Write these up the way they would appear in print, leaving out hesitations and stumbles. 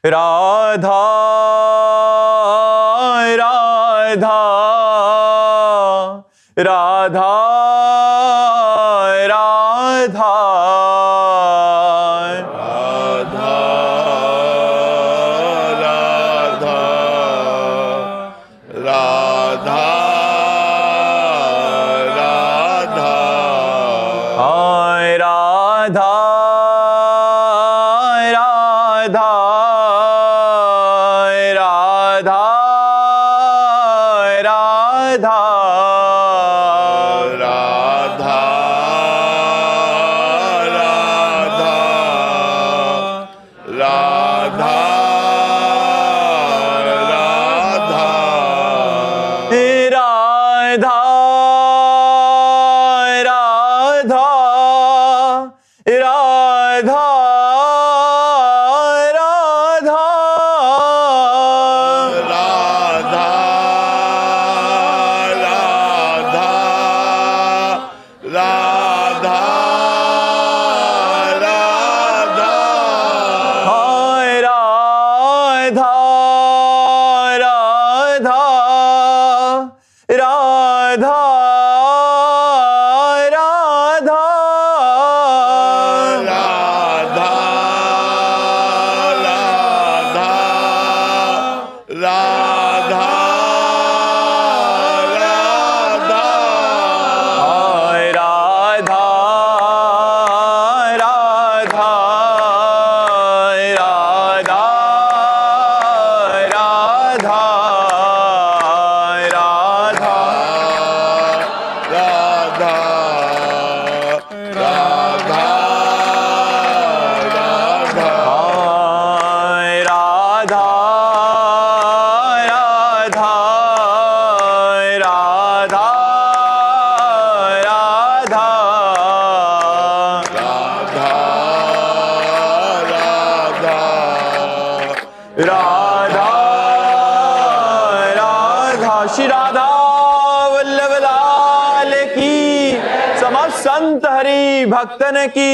राधा राधा राधा राधा श्री राधा वल्लभ लाल की, समस्त संत हरि भक्तन की,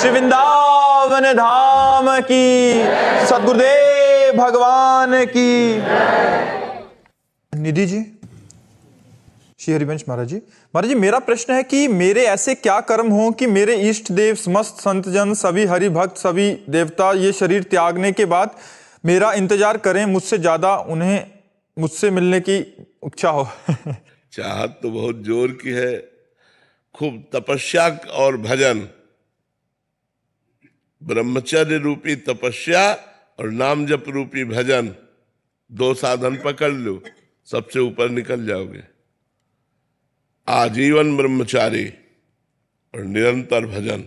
श्री वृंदावन धाम की, सद्गुरुदेव भगवान की। निधि जी, श्री हरिवंश महाराज जी। महाराज जी, मेरा प्रश्न है कि मेरे ऐसे क्या कर्म हो कि मेरे इष्ट देव, समस्त संतजन, सभी हरि भक्त, सभी देवता ये शरीर त्यागने के बाद मेरा इंतजार करें, मुझसे ज्यादा उन्हें मुझसे मिलने की इच्छा हो। चाहत तो बहुत जोर की है, खूब तपस्या और भजन, ब्रह्मचर्य रूपी तपस्या और नाम जप रूपी भजन, दो साधन पकड़ लो, सबसे ऊपर निकल जाओगे। आजीवन ब्रह्मचारी और निरंतर भजन,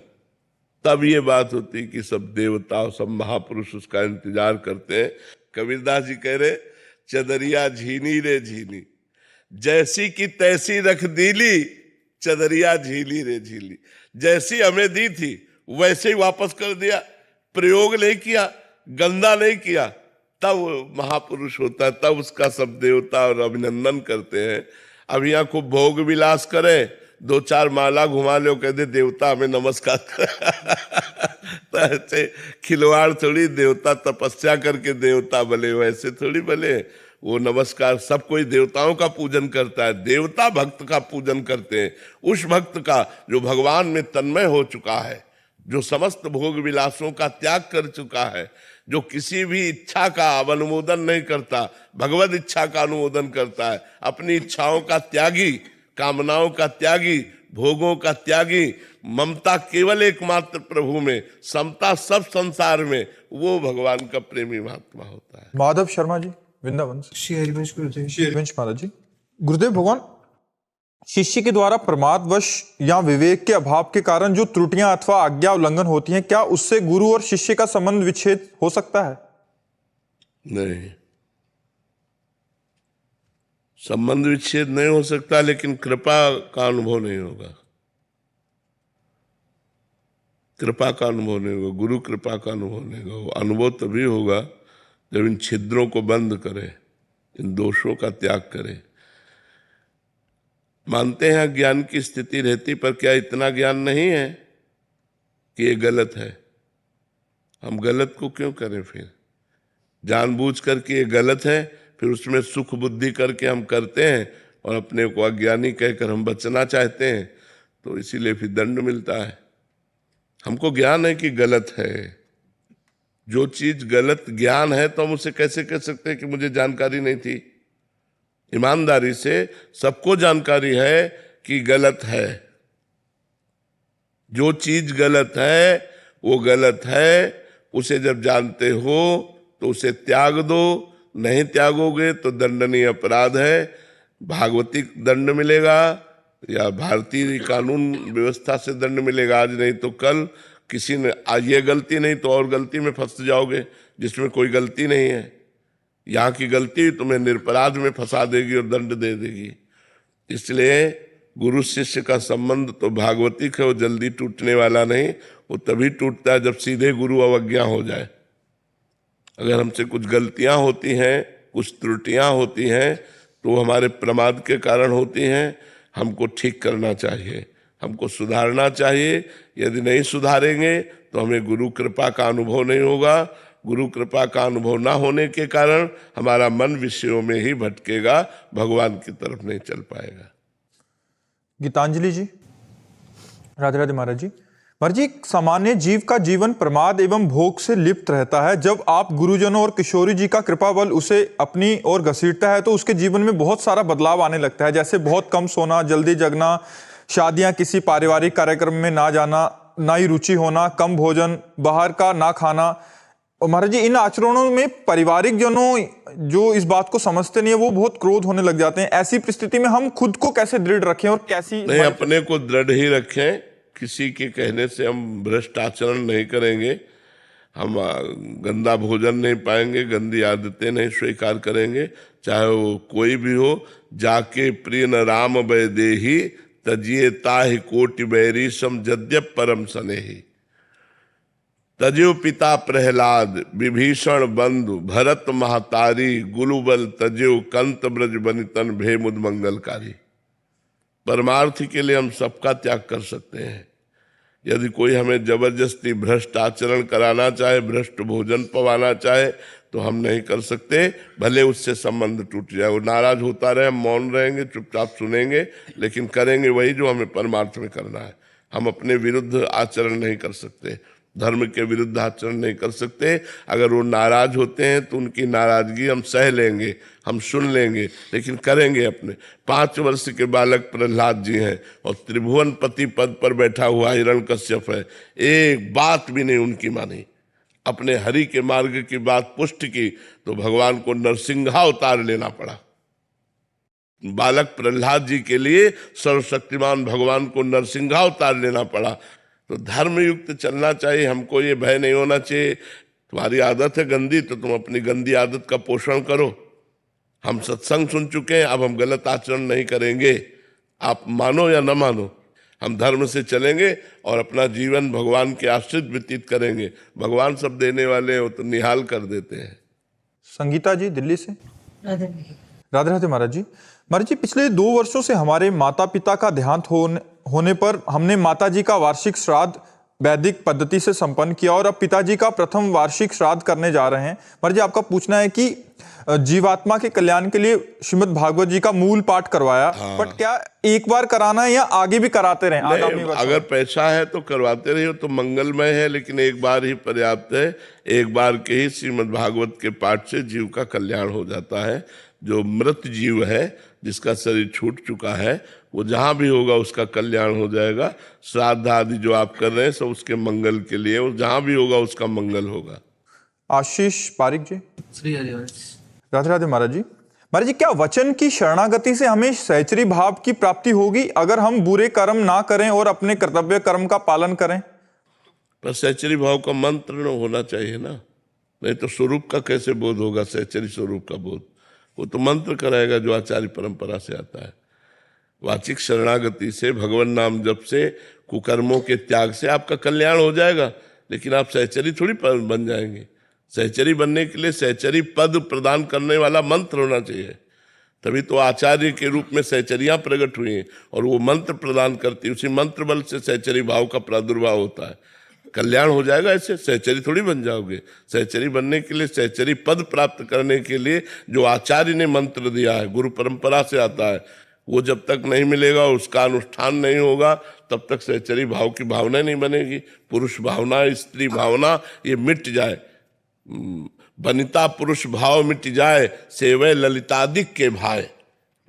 तब ये बात होती कि सब देवता, सब महापुरुष उसका इंतजार करते हैं। कबीरदास जी कह रहे, चदरिया झीनी रे झीनी, जैसी की तैसी रख दीली, चदरिया झीली रे झीली। जैसी हमें दी थी वैसे ही वापस कर दिया, प्रयोग नहीं किया, गंदा नहीं किया, तब महापुरुष होता है, तब उसका सब देवता और अभिनंदन करते हैं। अब यहाँ को भोग विलास करें, दो चार माला घुमा लो, कह दे देवता हमें नमस्कार तो ऐसे खिलवाड़ थोड़ी, देवता तपस्या करके देवता बने, वैसे थोड़ी बने। वो नमस्कार, सब कोई देवताओं का पूजन करता है, देवता भक्त का पूजन करते हैं, उस भक्त का जो भगवान में तन्मय हो चुका है, जो समस्त भोग विलासों का त्याग कर चुका है, जो किसी भी इच्छा का अनुमोदन नहीं करता, भगवत इच्छा का अनुमोदन करता है, अपनी इच्छाओं का त्यागी, कामनाओं का त्यागी, भोगों का त्यागी, ममता केवल एकमात्र प्रभु में, समता सब संसार में, वो भगवान का प्रेमी महात्मा होता है। माधव शर्मा जी, वृंदावन। श्री हरिवंश गुरुदेव। श्री हरिवंश महाराज जी। गुरुदेव भगवान, शिष्य के द्वारा प्रमादवश या विवेक के अभाव के कारण जो त्रुटियां अथवा आज्ञा उल्लंघन होती हैं, क्या उससे गुरु और शिष्य का संबंध विच्छेद हो सकता है? नहीं, संबंध विच्छेद नहीं हो सकता, लेकिन कृपा का अनुभव नहीं होगा। कृपा का अनुभव नहीं होगा, गुरु कृपा का अनुभव नहीं होगा। वो अनुभव तभी होगा जब इन छिद्रों को बंद करे, इन दोषों का त्याग करे। मानते हैं ज्ञान की स्थिति रहती, पर क्या इतना ज्ञान नहीं है कि ये गलत है? हम गलत को क्यों करें फिर? जानबूझ करके ये गलत है, फिर उसमें सुख बुद्धि करके हम करते हैं और अपने को अज्ञानी कहकर हम बचना चाहते हैं, तो इसीलिए फिर दंड मिलता है। हमको ज्ञान है कि गलत है। जो चीज गलत ज्ञान है तो हम उसे कैसे कह सकते हैं कि मुझे जानकारी नहीं थी? ईमानदारी से सबको जानकारी है कि गलत है। जो चीज गलत है वो गलत है, उसे जब जानते हो तो उसे त्याग दो, नहीं त्यागोगे तो दंडनीय अपराध है, भागवतिक दंड मिलेगा या भारतीय कानून व्यवस्था से दंड मिलेगा, आज नहीं तो कल। किसी ने आज ये गलती नहीं तो और गलती में फंस जाओगे जिसमें कोई गलती नहीं है। यहाँ की गलती तुम्हें निरपराध में फंसा देगी और दंड दे देगी। इसलिए गुरु शिष्य का संबंध तो भागवतिक है, वो जल्दी टूटने वाला नहीं। वो तभी टूटता है जब सीधे गुरु अवज्ञा हो जाए। अगर हमसे कुछ गलतियां होती हैं, कुछ त्रुटियां होती हैं, तो हमारे प्रमाद के कारण होती हैं। हमको ठीक करना चाहिए, हमको सुधारना चाहिए। यदि नहीं सुधारेंगे तो हमें गुरु कृपा का अनुभव नहीं होगा। गुरु कृपा का अनुभव ना होने के कारण हमारा मन विषयों में ही भटकेगा, भगवान की तरफ नहीं चल पाएगा। गीतांजलि जी। राधे राधे महाराज जी। महाराज जी, सामान्य जीव का जीवन प्रमाद एवं भोग से लिप्त रहता है। जब आप गुरुजनों और किशोरी जी का कृपा बल उसे अपनी ओर घसीटता है तो उसके जीवन में बहुत सारा बदलाव आने लगता है, जैसे बहुत कम सोना, जल्दी जगना, शादियां, किसी पारिवारिक कार्यक्रम में ना जाना, ना ही रुचि होना, कम भोजन, बाहर का ना खाना। और महाराज जी, इन आचरणों में पारिवारिक जनों जो इस बात को समझते नहीं है वो बहुत क्रोध होने लग जाते हैं। ऐसी परिस्थिति में हम खुद को कैसे दृढ़ रखें और कैसी नहीं, अपने को दृढ़ ही रखें। किसी के कहने से हम भ्रष्ट आचरण नहीं करेंगे, हम गंदा भोजन नहीं पाएंगे, गंदी आदतें नहीं स्वीकार करेंगे, चाहे वो कोई भी हो। जाके प्रिय न राम वैदेही तजिए ताहि कोटि बैरी सम जद्यप परम स्नेही। तजो पिता प्रहलाद विभीषण बंधु भरत महतारी गुलुबल तजो कंत ब्रज बनितन भेमुद मंगलकारी। परमार्थ के लिए हम सबका त्याग कर सकते हैं। यदि कोई हमें जबरदस्ती भ्रष्ट आचरण कराना चाहे, भ्रष्ट भोजन पवाना चाहे, तो हम नहीं कर सकते, भले उससे संबंध टूट जाए। वो नाराज होता रहे, हम मौन रहेंगे, चुपचाप सुनेंगे, लेकिन करेंगे वही जो हमें परमार्थ में करना है। हम अपने विरुद्ध आचरण नहीं कर सकते, धर्म के विरुद्ध आचरण नहीं कर सकते। अगर वो नाराज होते हैं तो उनकी नाराजगी हम सह लेंगे, हम सुन लेंगे, लेकिन करेंगे अपने। 5 वर्ष के बालक प्रहलाद जी हैं और त्रिभुवन पति पद पर बैठा हुआ हिरण्यकश्यप है, एक बात भी नहीं उनकी मानी, अपने हरि के मार्ग की बात पुष्ट की, तो भगवान को नरसिंहावतार लेना पड़ा। बालक प्रहलाद जी के लिए सर्वशक्तिमान भगवान को नरसिंहावतार लेना पड़ा। तो धर्म युक्त चलना चाहिए, हमको ये भय नहीं होना चाहिए। तुम्हारी आदत है गंदी तो तुम अपनी गंदी आदत का पोषण करो। हम सत्संग सुन चुके हैं, अब हम गलत आचरण नहीं करेंगे। आप मानो या न मानो, हम धर्म से चलेंगे और अपना जीवन भगवान के आश्रित व्यतीत करेंगे। भगवान सब देने वाले हैं, वो तो निहाल कर देते हैं। संगीता जी दिल्ली से। राधे राधे महाराज जी। महाराज जी, पिछले 2 वर्षों से हमारे माता पिता का देहांत होने पर हमने माता जी का वार्षिक श्राद्ध वैदिक पद्धति से संपन्न किया और अब पिताजी का प्रथम वार्षिक श्राद्ध करने जा रहे हैं। महाराज जी, आपका पूछना है कि जीवात्मा के कल्याण के लिए श्रीमद् भागवत जी का मूल पाठ करवाया, बट क्या एक बार कराना है या आगे भी कराते रहें आगामी वर्ष? अगर पैसा है तो करवाते रहिए, तो मंगलमय है, लेकिन एक बार ही पर्याप्त है। एक बार के ही श्रीमद् भागवत के पाठ से जीव का कल्याण हो जाता है। जो मृत जीव है, जिसका शरीर छूट चुका है, वो जहां भी होगा उसका कल्याण हो जाएगा। श्राद्ध आदि जो आप कर रहे हैं सब उसके मंगल के लिए, वो जहां भी होगा उसका मंगल होगा। आशीष पारिक जी। श्री हरिवंश। राधे राधे महाराज जी। महाराज जी, क्या वचन की शरणागति से हमें सहचरी भाव की प्राप्ति होगी अगर हम बुरे कर्म ना करें और अपने कर्तव्य कर्म का पालन करें? पर सहचरी भाव का मंत्र न होना चाहिए ना, नहीं तो स्वरूप का कैसे बोध होगा? सहचरी स्वरूप का बोध वो तो मंत्र कराएगा जो आचार्य परंपरा से आता है। वाचिक शरणागति से, भगवान नाम जप से, कुकर्मों के त्याग से आपका कल्याण हो जाएगा, लेकिन आप सहचरी थोड़ी बन जाएंगे। सहचरी बनने के लिए सहचरी पद प्रदान करने वाला मंत्र होना चाहिए, तभी तो आचार्य के रूप में सहचरियां प्रकट हुई हैं और वो मंत्र प्रदान करती है। उसी मंत्र बल से सहचरी भाव का प्रादुर्भाव होता है। कल्याण हो जाएगा। ऐसे सहचरी थोड़ी बन जाओगे। सहचरी बनने के लिए, सहचरी पद प्राप्त करने के लिए जो आचार्य ने मंत्र दिया है, गुरु परंपरा से आता है, वो जब तक नहीं मिलेगा, उसका अनुष्ठान नहीं होगा, तब तक सहचरी भाव की भावना नहीं बनेगी। पुरुष भावना, स्त्री भावना ये मिट जाए, वनिता पुरुष भाव मिट जाए, सेवै ललितादिक के भाई।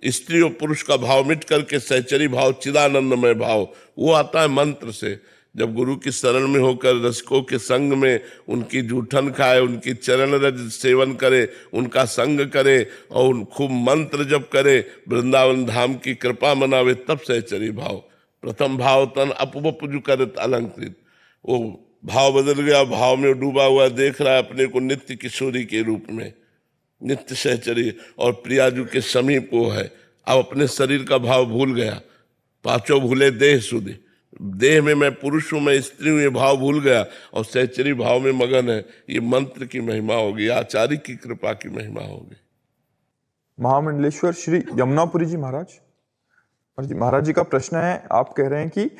स्त्री और पुरुष का भाव मिट करके सहचरी भाव, चिदानंदमय भाव, वो आता है मंत्र से। जब गुरु की शरण में होकर रसिकों के संग में उनकी जूठन खाए, उनकी चरण रज सेवन करे, उनका संग करे और खूब मंत्र जप करे, वृंदावन धाम की कृपा मनावे, तब सहचरी भाव। प्रथम भाव तन अपवपुजु करत अलंकृत, वो भाव बदल गया, भाव में डूबा हुआ देख रहा है अपने को नित्य किशोरी के रूप में, नित्य सहचरी और प्रियाजू के समीप वो है। अब अपने शरीर का भाव भूल गया, पांचों भूले देह सुधे, देह में मैं पुरुष हूं, मैं स्त्री हूं, ये भाव भूल गया और सहचरी भाव में मगन है। ये मंत्र की महिमा होगी, आचार्य की कृपा की महिमा होगी। महामंडलेश्वर श्री यमुनापुरी जी महाराज, महाराज जी का प्रश्न है, आप कह रहे हैं कि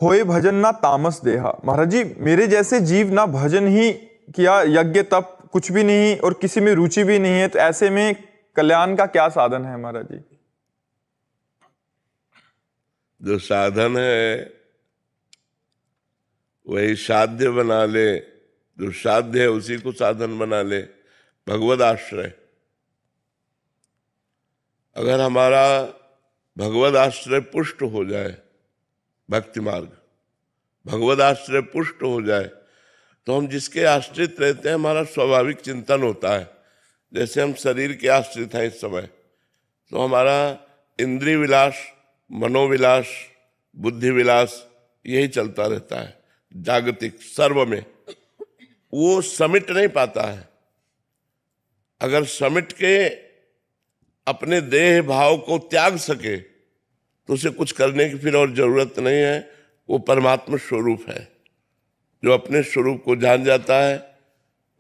होए भजन ना तामस देहा। महाराज जी, मेरे जैसे जीव ना भजन ही किया, यज्ञ तप कुछ भी नहीं और किसी में रुचि भी नहीं है, तो ऐसे में कल्याण का क्या साधन है महाराज जी? जो साधन है वही साध्य बना ले, जो साध्य है उसी को साधन बना ले। भगवद आश्रय, अगर हमारा भगवद आश्रय पुष्ट हो जाए, भक्ति मार्ग भगवद आश्रय पुष्ट हो जाए, तो हम जिसके आश्रित रहते हैं हमारा स्वाभाविक चिंतन होता है। जैसे हम शरीर के आश्रित हैं इस समय, तो हमारा इंद्रिय विलास, मनोविलास, बुद्धि विलास यही चलता रहता है। जागतिक सर्व में वो समिट नहीं पाता है। अगर समिट के अपने देह भाव को त्याग सके तो उसे कुछ करने की फिर और जरूरत नहीं है। वो परमात्मा स्वरूप है। जो अपने स्वरूप को जान जाता है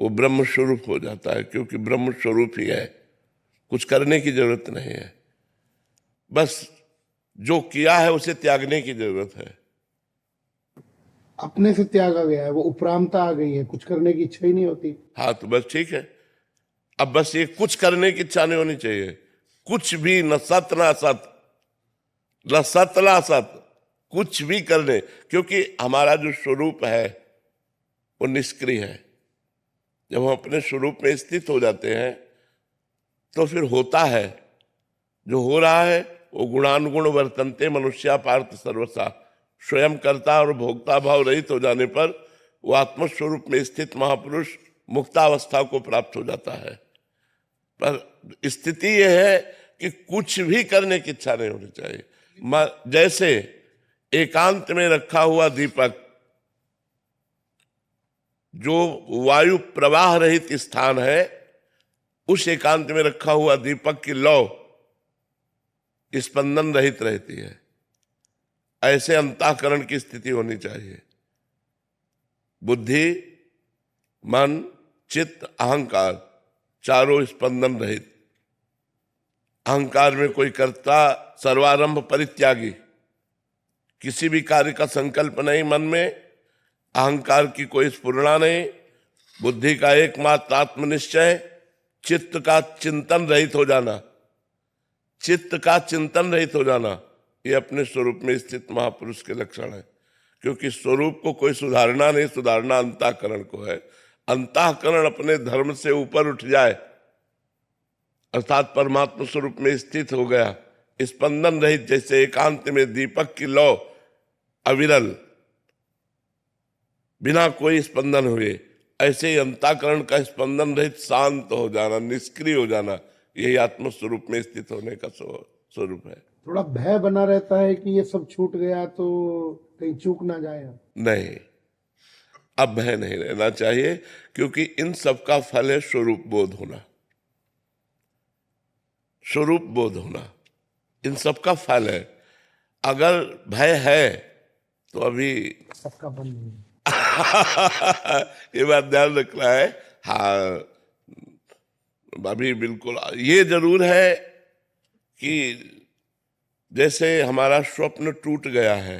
वो ब्रह्म स्वरूप हो जाता है, क्योंकि ब्रह्म स्वरूप ही है। कुछ करने की जरूरत नहीं है, बस जो किया है उसे त्यागने की जरूरत है। अपने से त्यागा गया है, वो उपरामता आ गई है, कुछ करने की इच्छा ही नहीं होती। हाँ, तो बस ठीक है। अब बस ये कुछ करने की इच्छा नहीं होनी चाहिए, कुछ भी, न सत ना सत, न सत ना सत, कुछ भी करने, क्योंकि हमारा जो स्वरूप है वो निष्क्रिय है। जब हम अपने स्वरूप में स्थित हो जाते हैं तो फिर होता है, जो हो रहा है वो गुणानुगुण वर्तनते मनुष्या पार्थ सर्वसा। स्वयं कर्ता और भोक्ता भाव रहित हो जाने पर वो आत्मस्वरूप में स्थित महापुरुष मुक्तावस्था को प्राप्त हो जाता है। पर स्थिति यह है कि कुछ भी करने की इच्छा नहीं होनी चाहिए। जैसे एकांत में रखा हुआ दीपक, जो वायु प्रवाह रहित स्थान है, उस एकांत में रखा हुआ दीपक की लौ स्पंदन रहित रहती है। ऐसे अंतःकरण की स्थिति होनी चाहिए। बुद्धि, मन, चित्त, अहंकार चारों स्पंदन रहित। अहंकार में कोई कर्ता, सर्वारंभ परित्यागी, किसी भी कार्य का संकल्प नहीं मन में, अहंकार की कोई स्फुरणा नहीं, बुद्धि का एकमात्र आत्मनिश्चय, चित्त का चिंतन रहित हो जाना, चित्त का चिंतन रहित हो जाना, ये अपने स्वरूप में स्थित महापुरुष के लक्षण है। क्योंकि स्वरूप को कोई सुधारना नहीं, सुधारना अंतःकरण को है। अंतःकरण अपने धर्म से ऊपर उठ जाए, अर्थात परमात्मा स्वरूप में स्थित हो गया, स्पंदन रहित, जैसे एकांत में दीपक की लौ अविरल, बिना कोई स्पंदन हुए, ऐसे ही अंतःकरण का स्पंदन रहित शांत हो जाना, निष्क्रिय हो जाना, यही आत्म स्वरूप में स्थित होने का स्वरूप है। थोड़ा भय बना रहता है कि ये सब छूट गया तो कहीं चूक ना जाए। नहीं, अब भय नहीं रहना चाहिए, क्योंकि इन सब का फल है स्वरूप बोध होना। स्वरूप बोध होना इन सब का फल है। अगर भय है तो अभी सबका बन नहीं। ये बात ध्यान रखना है। हाँ, अभी बिल्कुल ये जरूर है कि जैसे हमारा स्वप्न टूट गया है,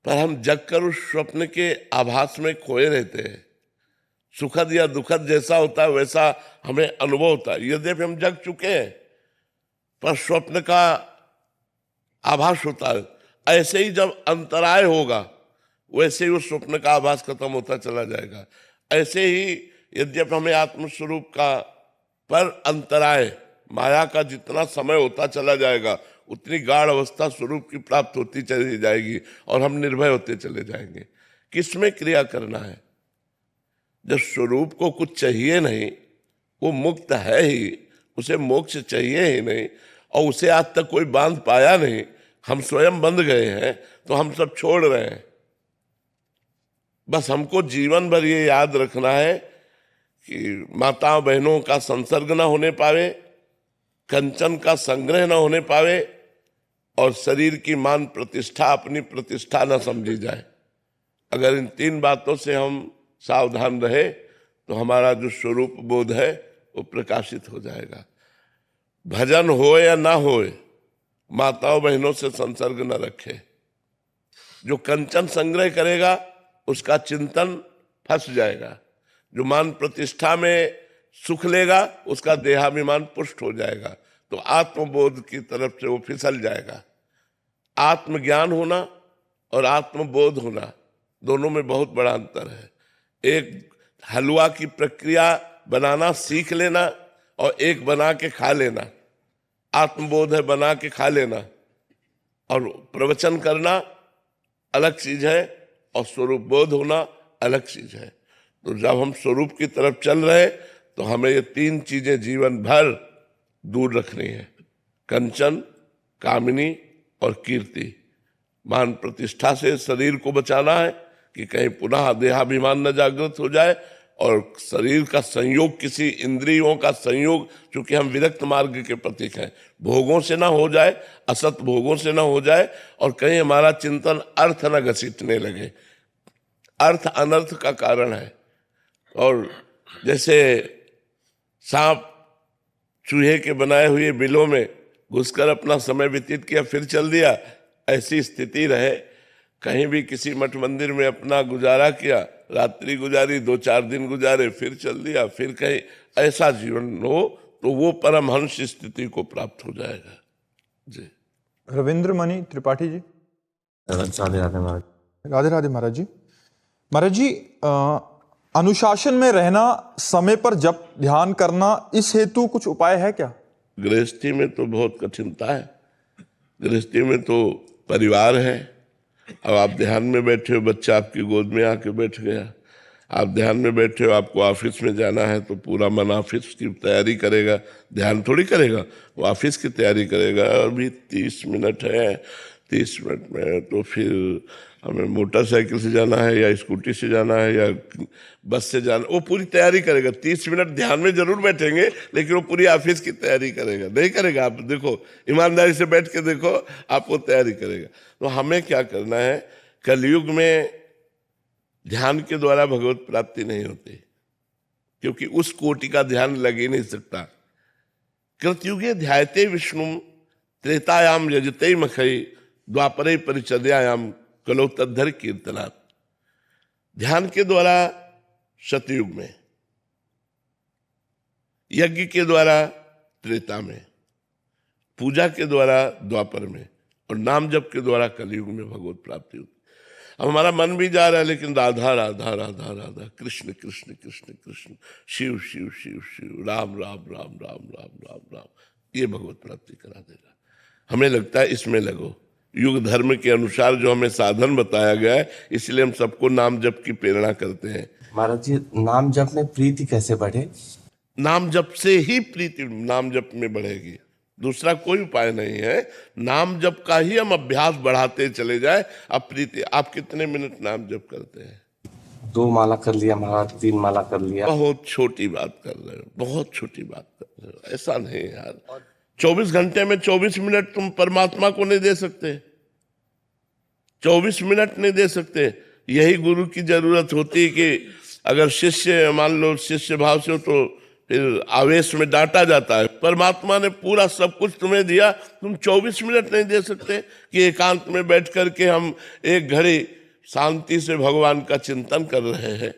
पर हम जगकर उस स्वप्न के आभास में खोए रहते हैं। सुखद या दुखद जैसा होता है वैसा हमें अनुभव होता है। यद्यपि हम जग चुके हैं पर स्वप्न का आभास होता है। ऐसे ही जब अंतराय होगा वैसे ही उस स्वप्न का आभास खत्म होता चला जाएगा। ऐसे ही यद्यपि हमें आत्मस्वरूप का पर अंतराय माया का जितना समय होता चला जाएगा उतनी गाढ़ अवस्था स्वरूप की प्राप्त होती चली जाएगी और हम निर्भय होते चले जाएंगे। किसमें क्रिया करना है? जब स्वरूप को कुछ चाहिए नहीं, वो मुक्त है ही, उसे मोक्ष चाहिए ही नहीं और उसे आज तक कोई बांध पाया नहीं, हम स्वयं बंध गए हैं तो हम सब छोड़ रहे हैं। बस हमको जीवन भर ये याद रखना है कि माता बहनों का संसर्ग न होने पावे, कंचन का संग्रह न होने पावे और शरीर की मान प्रतिष्ठा अपनी प्रतिष्ठा न समझी जाए। अगर इन तीन बातों से हम सावधान रहे तो हमारा जो स्वरूप बोध है वो प्रकाशित हो जाएगा। भजन हो या ना हो, माताओं बहनों से संसर्ग न रखे। जो कंचन संग्रह करेगा उसका चिंतन फंस जाएगा। जो मान प्रतिष्ठा में सुख लेगा उसका देहाभिमान पुष्ट हो जाएगा। तो आत्मबोध की तरफ से वो फिसल जाएगा। आत्मज्ञान होना और आत्मबोध होना दोनों में बहुत बड़ा अंतर है। एक हलवा की प्रक्रिया बनाना सीख लेना और एक बना के खा लेना। आत्मबोध है बना के खा लेना और प्रवचन करना अलग चीज है और स्वरूप बोध होना अलग चीज है। तो जब हम स्वरूप की तरफ चल रहे तो हमें ये तीन चीजें जीवन भर दूर रखनी है। कंचन, कामिनी और कीर्ति। मान प्रतिष्ठा से शरीर को बचाना है कि कहीं पुनः देहाभिमान न जागृत हो जाए और शरीर का संयोग, किसी इंद्रियों का संयोग, चूंकि हम विरक्त मार्ग के प्रतीक हैं, भोगों से ना हो जाए, असत भोगों से ना हो जाए और कहीं हमारा चिंतन अर्थ न घसीटने लगे। अर्थ अनर्थ का कारण है। और जैसे सांप चूहे के बनाए हुए बिलों में घुसकर अपना समय व्यतीत किया फिर चल दिया, ऐसी स्थिति रहे। कहीं भी किसी मठ मंदिर में अपना गुजारा किया, रात्रि गुजारी, 2-4 दिन गुजारे, फिर चल दिया, फिर कहीं, ऐसा जीवन हो तो वो परमहंस स्थिति को प्राप्त हो जाएगा। जी। रविंद्र मणि त्रिपाठी जी। राधे राधे महाराज। राधे राधे महाराज जी। महाराज जी, अनुशासन में रहना, समय पर जप ध्यान करना, इस हेतु कुछ उपाय है क्या? गृहस्थी में तो बहुत कठिनता है। गृहस्थी में तो परिवार है। अब आप ध्यान में बैठे हो, बच्चा आपकी गोद में आके बैठ गया। आप ध्यान में बैठे हो, आपको ऑफिस में जाना है तो पूरा मन ऑफिस की तैयारी करेगा, ध्यान थोड़ी करेगा, वो ऑफिस की तैयारी करेगा। अभी 30 मिनट है, 30 मिनट में तो फिर हमें मोटरसाइकिल से जाना है या स्कूटी से जाना है या बस से जाना, वो पूरी तैयारी करेगा। 30 मिनट ध्यान में जरूर बैठेंगे लेकिन वो पूरी ऑफिस की तैयारी करेगा, नहीं करेगा? आप देखो, ईमानदारी से बैठ के देखो, आप वो तैयारी करेगा। तो हमें क्या करना है? कलयुग में ध्यान के द्वारा भगवत प्राप्ति नहीं होती, क्योंकि उस कोटि का ध्यान लग ही नहीं सकता। कृतयुगे ध्यायते विष्णु, त्रेतायाम यजते मखई, द्वापरे परिचर्यायाम कलो तद्धर कीर्तनात्। ध्यान के द्वारा सतयुग में, यज्ञ के द्वारा त्रेता में, पूजा के द्वारा द्वापर में और नाम जप के द्वारा कलयुग में भगवत प्राप्ति होती। अब हमारा मन भी जा रहा है लेकिन राधा राधा राधा राधा, कृष्ण कृष्ण कृष्ण कृष्ण, शिव शिव शिव शिव, राम राम राम राम राम राम राम, ये भगवत प्राप्ति करा देगा। हमें लगता है इसमें लगो। युग धर्म के अनुसार जो हमें साधन बताया गया है, इसलिए हम सबको नाम जप की प्रेरणा करते हैं। महाराज जी, नाम जप में प्रीति कैसे बढ़े? नाम जप से ही प्रीति नाम जप में बढ़ेगी, दूसरा कोई उपाय नहीं है। नाम जप का ही हम अभ्यास बढ़ाते चले जाए। अब प्रीति, आप कितने मिनट नाम जप करते हैं? 2 माला कर लिया महाराज, 3 माला कर लिया। बहुत छोटी बात कर रहे हो, बहुत छोटी बात कर रहे हो। ऐसा नहीं यार, 24 घंटे में 24 मिनट तुम परमात्मा को नहीं दे सकते, 24 मिनट नहीं दे सकते। यही गुरु की जरूरत होती है कि अगर शिष्य, मान लो शिष्य भाव से हो तो फिर आवेश में डांटा जाता है। परमात्मा ने पूरा सब कुछ तुम्हें दिया, तुम 24 मिनट नहीं दे सकते कि एकांत में बैठ करके हम एक घड़ी शांति से भगवान का चिंतन कर रहे हैं।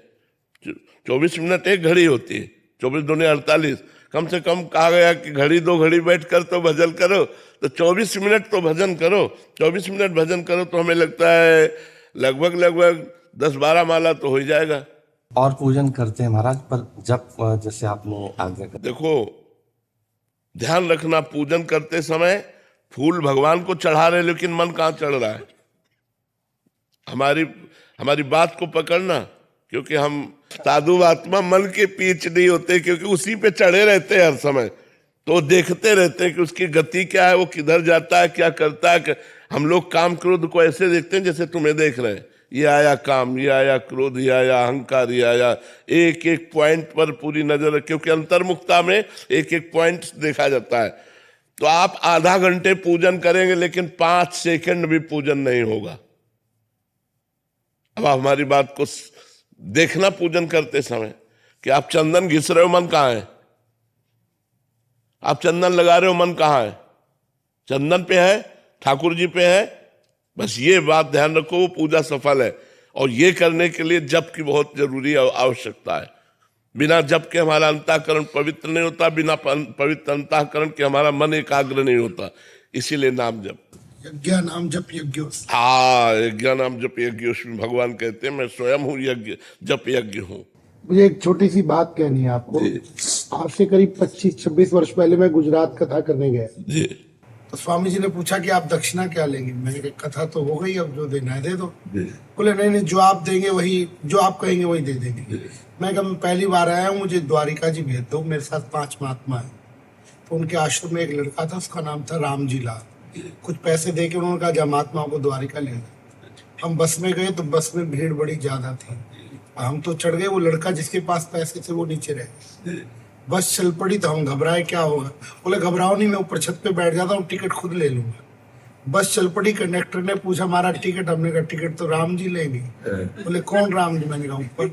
24 मिनट एक घड़ी होती है, 24 दूनी 48। कम से कम कहा गया कि घड़ी 2 घड़ी बैठ कर तो भजन करो, तो 24 मिनट तो भजन करो। 24 मिनट भजन करो तो हमें लगता है लगभग 10-12 माला तो हो ही जाएगा। और पूजन करते हैं महाराज, पर जब जैसे आपने आज्ञा कर। देखो, ध्यान रखना, पूजन करते समय फूल भगवान को चढ़ा रहे, लेकिन मन कहाँ चढ़ रहा है। हमारी बात को पकड़ना, क्योंकि हम साधु आत्मा मन के पीछ नहीं होते, क्योंकि उसी पे चढ़े रहते हैं हर समय, तो देखते रहते हैं कि उसकी गति क्या है, वो किधर जाता है, क्या करता है। हम लोग काम क्रोध को ऐसे देखते हैं जैसे तुम्हें देख रहे हैं। ये आया काम, ये आया क्रोध, ये आया अहंकार, ये आया, एक एक पॉइंट पर पूरी नजर, क्योंकि अंतर्मुखता में एक एक पॉइंट देखा जाता है। तो आप आधा घंटे पूजन करेंगे, लेकिन 5 सेकंड भी पूजन नहीं होगा। अब आप हमारी बात को देखना, पूजन करते समय कि आप चंदन घिस रहे हो, मन कहाँ है? आप चंदन लगा रहे हो, मन कहाँ है? चंदन पे है, ठाकुर जी पे है। बस ये बात ध्यान रखो, वो पूजा सफल है। और ये करने के लिए जप की बहुत जरूरी आवश्यकता है। बिना जप के हमारा अंतःकरण पवित्र नहीं होता, बिना पवित्र अंतःकरण के हमारा मन एकाग्र नहीं होता। इसीलिए नाम जप, यज्ञ नाम जप यज्ञोस। हाँ, यज्ञ नाम जप यज्ञोस में भगवान कहते हैं मैं स्वयं हूँ यज्ञ, जप यज्ञ हूँ। मुझे एक छोटी सी बात कहनी है आपको। आपसे करीब 25-26 वर्ष पहले मैं गुजरात कथा करने गया, तो स्वामी जी ने पूछा कि आप दक्षिणा क्या लेंगे। मैंने कहा कथा तो हो गई, अब जो देना है दे दो। बोले नहीं, जो आप देंगे वही, जो आप कहेंगे वही दे देंगे। मैं कहा मैं पहली बार आया हूँ, मुझे द्वारिका जी भेज दो, मेरे साथ 5 महात्मा है। तो उनके आश्रम में एक लड़का था, उसका नाम था राम जी लाल। कुछ पैसे दे के उन्होंने कहा जा महात्माओं को द्वारिका ले गए। हम बस में गए तो बस में भीड़ बड़ी ज्यादा थी, हम तो चढ़ गए, वो लड़का जिसके पास पैसे थे वो नीचे रह गए। बस चल पड़ी तो हम घबराए, क्या होगा। बोले घबराओ नहीं, मैं ऊपर छत पे बैठ जाता हूँ, टिकट खुद ले लूंगा। बस चल पड़ी, कंडक्टर ने पूछा हमारा टिकट, हमने कहा टिकट तो राम जी लेंगे। बोले कौन राम जी? मैंने कहा ऊपर।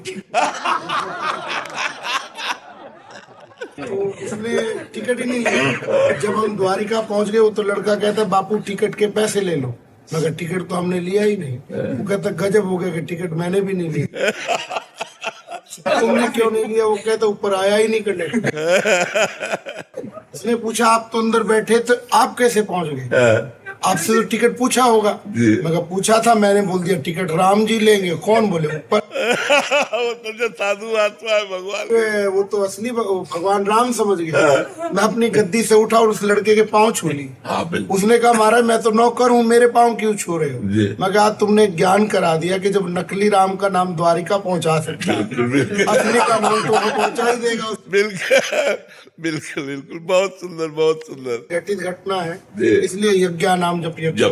तो उसने टिकट ही नहीं लिया। जब हम द्वारिका पहुंच गए, वो तो लड़का कहता बापू टिकट के पैसे ले लो। मगर टिकट तो हमने लिया ही नहीं। वो कहता गजब हो गया कि टिकट मैंने भी नहीं लिया। तुमने क्यों नहीं लिया? वो कहता ऊपर आया ही नहीं कंडक्टर। उसने पूछा आप तो अंदर बैठे थे, आप कैसे पहुंच गए? आपसे तो टिकट पूछा होगा। मगर पूछा था, मैंने बोल दिया टिकट राम जी लेंगे। कौन? बोले ऊपर। वो तो जो साधु आत्मा है भगवान, वो तो असली भगवान राम समझ गया। मैं अपनी गद्दी से उठा और उस लड़के के पाँव छू ली। उसने कहा महाराज मैं तो नौकर हूँ, मेरे पाँव क्यों छू रहे हो? मैं कहा तुमने ज्ञान करा दिया कि जब नकली राम का नाम द्वारिका पहुंचा सकता है, असली का नाम तो पहुंचा ही देगा। बिल्कुल बिल्कुल बिल्कुल, बहुत सुंदर, बहुत सुंदर घटित घटना है, इसलिए यज्ञ नाम जप यज्ञ।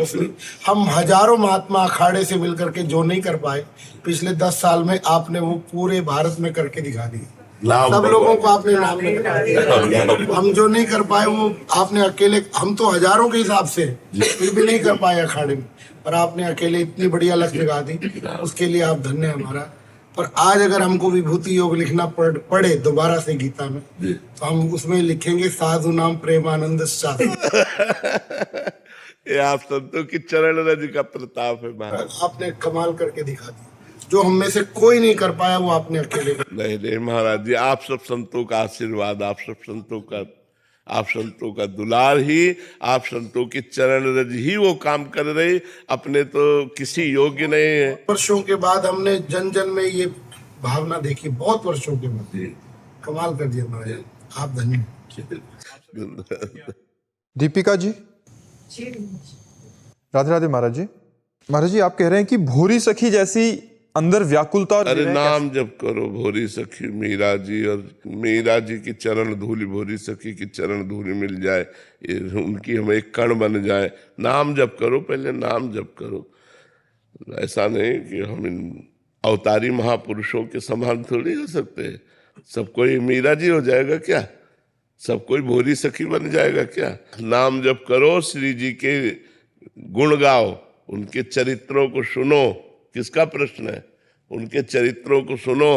हम हजारों महात्मा अखाड़े से मिलकर के जो नहीं कर पाए पिछले 10 साल में, आपने वो पूरे भारत में करके दिखा दी। सब लोगों को आपने नाम में दिखा दिया। हम जो नहीं कर पाए वो आपने अकेले, हम तो हजारों के हिसाब से फिर भी नहीं कर पाए अखाड़े में, पर आपने अकेले इतनी बढ़िया लक जगा दी, उसके लिए आप धन्य है हमारा। पर आज अगर हमको विभूति योग लिखना पड़े दोबारा से गीता में, तो हम उसमें लिखेंगे साधु नाम प्रेमानंद साधु। ये आप संतों की चरण रज का प्रताप है महाराज। आपने कमाल करके दिखा दिया, जो हम में से कोई नहीं कर पाया वो आपने अकेले। नहीं नहीं महाराज जी, आप सब संतों का आशीर्वाद, आप संतों का दुलार ही, आप संतों की चरण रज ही वो काम कर रहे, अपने तो किसी योग्य नहीं है। वर्षों के बाद हमने जन जन में ये भावना देखी, बहुत वर्षों के बाद। कमाल कर दिया महाराज, आप धन्य। दीपिका जी, राधे राधे महाराज जी। महाराज जी आप कह रहे हैं कि भोरी सखी जैसी अंदर व्याकुलता। अरे नाम जप करो, भोरी सखी मीरा जी, और मीरा जी की चरण धूलि, भोरी सखी की चरण धूलि मिल जाए, उनकी हमें एक कण बन जाए। नाम जप करो, पहले नाम जप करो। ऐसा नहीं कि हम इन अवतारी महापुरुषों के समान थोड़ी हो सकते। सब कोई मीरा जी हो जाएगा क्या? सब कोई भोरी सखी बन जाएगा क्या? नाम जप करो, श्री जी के गुण गाओ, उनके चरित्रों को सुनो। किसका प्रश्न है? उनके चरित्रों को सुनो,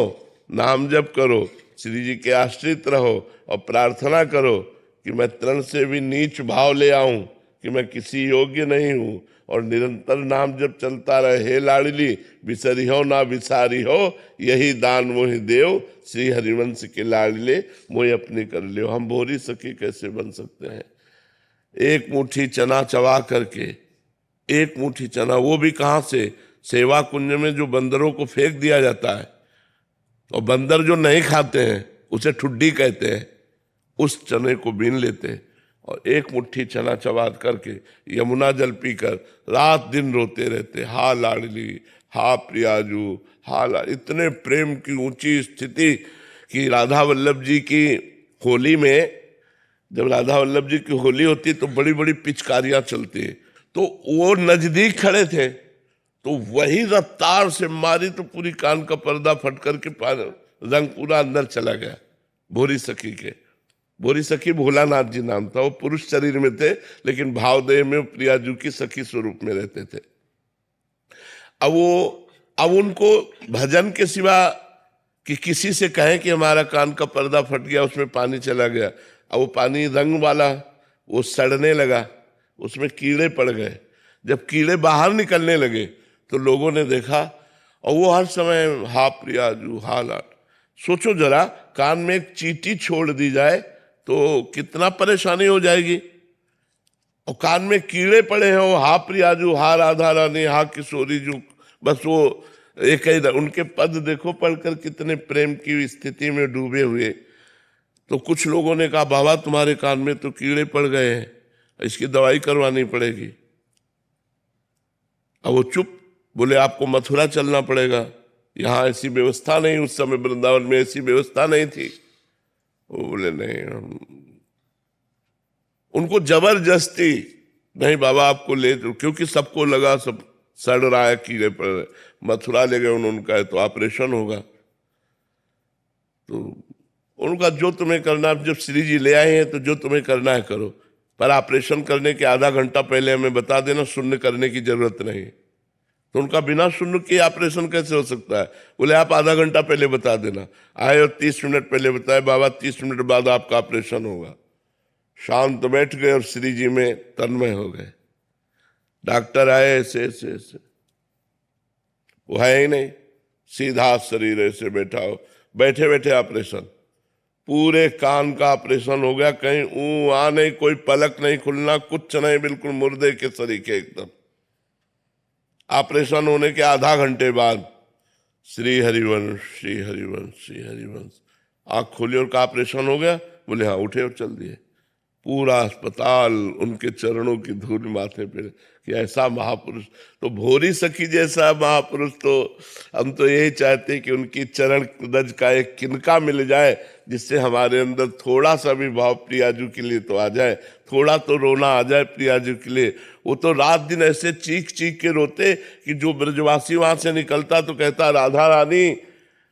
नाम जप करो, श्री जी के आश्रित रहो और प्रार्थना करो कि मैं तृण से भी नीच भाव ले आऊं कि मैं किसी योग्य नहीं हूं, और निरंतर नाम जब चलता रहे। हे लाडली बिसरी हो ना बिसारी हो, यही दान मोहि देव, श्री हरिवंश के लाडले मोहि अपने कर लियो। हम भोरी सखी कैसे बन सकते हैं? एक मुट्ठी चना चबा करके, एक मुट्ठी चना, वो भी कहाँ से? सेवा कुंज में जो बंदरों को फेंक दिया जाता है, और बंदर जो नहीं खाते हैं उसे ठुड्डी कहते हैं, उस चने को बीन लेते हैं और एक मुट्ठी चना चबा करके यमुना जल पीकर रात दिन रोते रहते, हा लाडली, हा प्रियाजू, हा इतने प्रेम की ऊंची स्थिति कि राधा वल्लभ जी की होली में, जब राधा वल्लभ जी की होली होती तो बड़ी बड़ी पिचकारियां चलती, तो वो नजदीक खड़े थे, तो वही रफ्तार से मारी तो पूरी कान का पर्दा फट करके रंग पूरा अंदर चला गया। भोरी सखी के, भोरी सखी भोलानाथ जी नाम था, वो पुरुष शरीर में थे लेकिन भावदेह में प्रियाजू की सखी स्वरूप में रहते थे। अब उनको भजन के सिवा कि किसी से कहें कि हमारा कान का पर्दा फट गया, उसमें पानी चला गया, अब वो पानी रंग वाला, वो सड़ने लगा, उसमें कीड़े पड़ गए। जब कीड़े बाहर निकलने लगे तो लोगों ने देखा, और वो हर समय हा प्रियाजू, हा लाड। सोचो जरा, कान में एक चींटी छोड़ दी जाए तो कितना परेशानी हो जाएगी, और कान में कीड़े पड़े हैं, हा प्रियाजू, हा राधा रानी, हा किशोरी जू, बस वो एक ही। उनके पद देखो पढ़कर कितने प्रेम की स्थिति में डूबे हुए। तो कुछ लोगों ने कहा, बाबा तुम्हारे कान में तो कीड़े पड़ गए हैं, इसकी दवाई करवानी पड़ेगी। अब वो चुप, बोले आपको मथुरा चलना पड़ेगा, यहाँ ऐसी व्यवस्था नहीं, उस समय वृंदावन में ऐसी व्यवस्था नहीं थी। वो बोले नहीं, उनको जबरदस्ती, नहीं बाबा आपको ले, क्योंकि सबको लगा सब सड़ रहा है, कीड़े पड़ रहे, मथुरा ले गए उनका तो ऑपरेशन होगा। तो उनका जो तुम्हें करना, जब श्री जी ले आए हैं तो जो तुम्हें करना है करो, पर ऑपरेशन करने के आधा घंटा पहले हमें बता देना, शून्य करने की जरूरत नहीं। तो उनका बिना शून्य के ऑपरेशन कैसे हो सकता है? बोले आप आधा घंटा पहले बता देना। आए और 30 मिनट पहले बताए, बाबा 30 मिनट बाद आपका ऑपरेशन होगा। शांत बैठ गए और श्री जी में तन्मय हो गए। डॉक्टर आए ऐसे, वो है ही नहीं, सीधा शरीर ऐसे बैठा हो, बैठे बैठे ऑपरेशन, पूरे कान का ऑपरेशन हो गया। कहीं आ नहीं, कोई पलक नहीं खुलना, कुछ नहीं, बिल्कुल मुर्दे के सरीखे एकदम। ऑपरेशन होने के आधा घंटे बाद श्री हरिवंश, श्री हरिवंश, श्री हरिवंश, आँख खोली और का ऑपरेशन हो गया। बोले हाँ, उठे और चल दिए। पूरा अस्पताल उनके चरणों की धूल माथे पे, कि ऐसा महापुरुष, तो भोरी सखी जैसा महापुरुष, तो हम तो यही चाहते हैं कि उनकी चरण रज का एक किनका मिल जाए, जिससे हमारे अंदर थोड़ा सा भी भाव प्रियाजू के लिए तो आ जाए, थोड़ा तो रोना आ जाए प्रियाजू के लिए। वो तो रात दिन ऐसे चीख चीख के रोते कि जो ब्रजवासी वहां से निकलता तो कहता, राधा रानी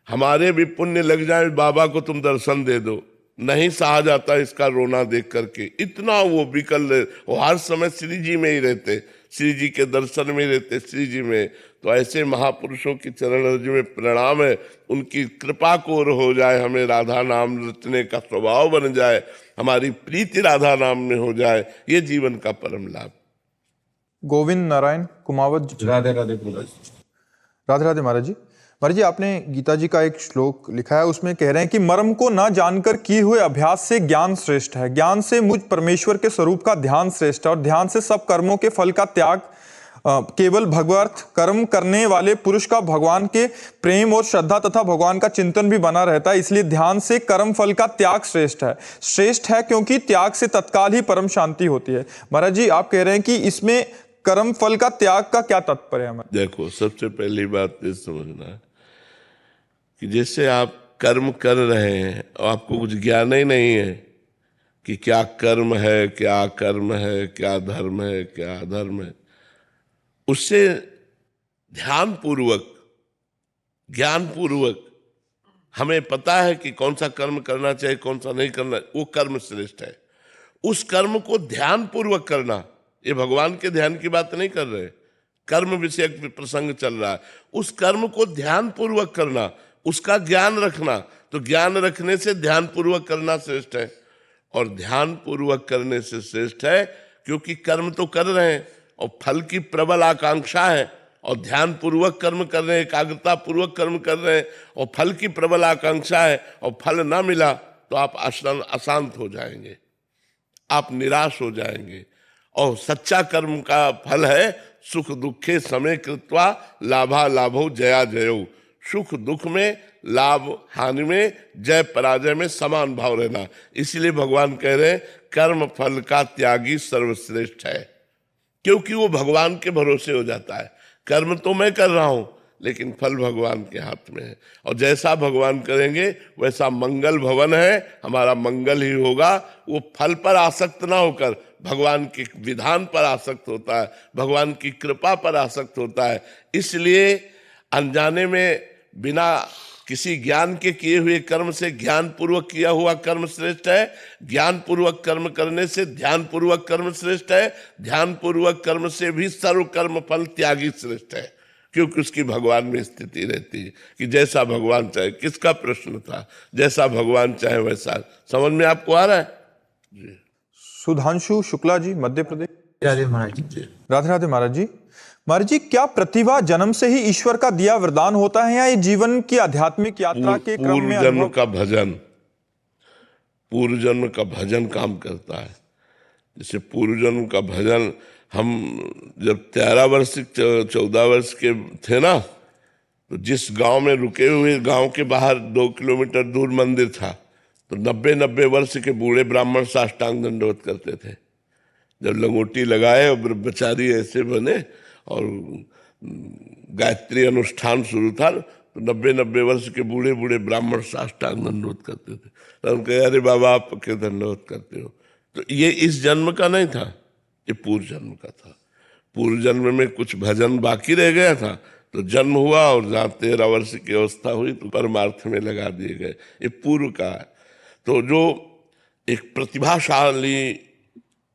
हमारे भी पुण्य लग जाए, बाबा को तुम दर्शन दे दो। नहीं सहा जाता इसका रोना देख करके, इतना वो विकल, वो हर समय श्री जी में ही रहते, श्री जी के दर्शन में रहते, श्री जी में। तो ऐसे महापुरुषों की चरण रज में प्रणाम है, उनकी कृपा को हो जाए, हमें राधा नाम रचने का स्वभाव बन जाए, हमारी प्रीति राधा नाम में हो जाए, ये जीवन का परम लाभ। गोविंद नारायण कुमावत, राधे राधे महाराज। राधे राधे महाराज जी। महाराज जी, आपने गीता जी का एक श्लोक लिखा है, उसमें कह रहे हैं कि मर्म को ना जानकर किए हुए अभ्यास से ज्ञान श्रेष्ठ है, ज्ञान से मुझ परमेश्वर के स्वरूप का ध्यान श्रेष्ठ है, और ध्यान से सब कर्मों के फल का त्याग, केवल भगवत कर्म करने वाले पुरुष का भगवान के प्रेम और श्रद्धा तथा भगवान का चिंतन भी बना रहता है, इसलिए ध्यान से कर्म फल का त्याग श्रेष्ठ है। श्रेष्ठ है क्योंकि त्याग से तत्काल ही परम शांति होती है। महाराज जी, आप कह रहे हैं कि इसमें कर्म फल का त्याग का क्या तात्पर्य है? देखो, सबसे पहली बात ये समझना है कि जैसे आप कर्म कर रहे हैं और आपको कुछ ज्ञान ही नहीं है कि क्या कर्म है, क्या कर्म है, क्या धर्म है, क्या अधर्म है, उससे ध्यान पूर्वक, ज्ञान पूर्वक हमें पता है कि कौन सा कर्म करना चाहिए, कौन सा नहीं करना, वो कर्म श्रेष्ठ है। उस कर्म को ध्यान पूर्वक करना, ये भगवान के ध्यान की बात नहीं कर रहे, कर्म विषयक प्रसंग चल रहा है। उस कर्म को ध्यान पूर्वक करना, उसका ज्ञान रखना, तो ज्ञान रखने से ध्यान पूर्वक करना श्रेष्ठ है, और ध्यान पूर्वक करने से श्रेष्ठ है क्योंकि कर्म तो कर रहे हैं और फल की प्रबल आकांक्षा है, और ध्यान पूर्वक कर्म कर रहे हैं, एकाग्रता पूर्वक कर्म कर रहे हैं और फल की प्रबल आकांक्षा है और फल ना मिला तो आप अशांत हो जाएंगे, आप निराश हो जाएंगे। और सच्चा कर्म का फल है सुख दुखे समय कृत्वा लाभा लाभो जया जयो, सुख दुख में, लाभ हानि में, जय पराजय में समान भाव रहना। इसलिए भगवान कह रहे हैं कर्म फल का त्यागी सर्वश्रेष्ठ है, क्योंकि वो भगवान के भरोसे हो जाता है। कर्म तो मैं कर रहा हूं लेकिन फल भगवान के हाथ में है, और जैसा भगवान करेंगे वैसा मंगल भवन है, हमारा मंगल ही होगा। वो फल पर आसक्त ना होकर भगवान के विधान पर आसक्त होता है, भगवान की कृपा पर आसक्त होता है। इसलिए अनजाने में बिना किसी ज्ञान के किए हुए कर्म से ज्ञान पूर्वक किया हुआ कर्म श्रेष्ठ है, ज्ञान पूर्वक कर्म करने से ध्यान पूर्वक कर्म श्रेष्ठ है, ध्यान पूर्वक कर्म से भी सर्व कर्म फल त्यागी श्रेष्ठ है, क्योंकि उसकी भगवान में स्थिति रहती है कि जैसा भगवान चाहे। किसका प्रश्न था? जैसा भगवान चाहे वैसा। समझ में आपको आ रहा है जी? सुधांशु शुक्ला जी, मध्य प्रदेश। राधे महाराज जी। राधे राधे महाराज जी। महाराज जी, क्या प्रतिभा जन्म से ही ईश्वर का दिया वरदान होता है या ये जीवन की आध्यात्मिक यात्रा के क्रम में पूर्व जन्म का भजन, पूर्व जन्म का भजन काम करता है। जैसे पूर्व जन्म का भजन, हम जब 13 वर्ष 14 वर्ष के थे ना, तो जिस गांव में रुके हुए, गांव के बाहर 2 किलोमीटर दूर मंदिर था, तो 90 वर्ष के बूढ़े ब्राह्मण साष्टांग दंडवत करते थे। जब लंगोटी लगाए और ब्रह्मचारी ऐसे बने और गायत्री अनुष्ठान शुरू था, तो 90 वर्ष के बूढ़े बूढ़े ब्राह्मण साष्टांग दंडवत करते थे। तो हम कहे, अरे बाबा आप क्यों दंडवत करते हो? तो ये इस जन्म का नहीं था, ये पूर्व जन्म का था। पूर्व जन्म में कुछ भजन बाकी रह गया था, तो जन्म हुआ और जहाँ 13 वर्ष की अवस्था हुई तो परमार्थ में लगा दिए गए। ये पूर्व का है। तो जो एक प्रतिभाशाली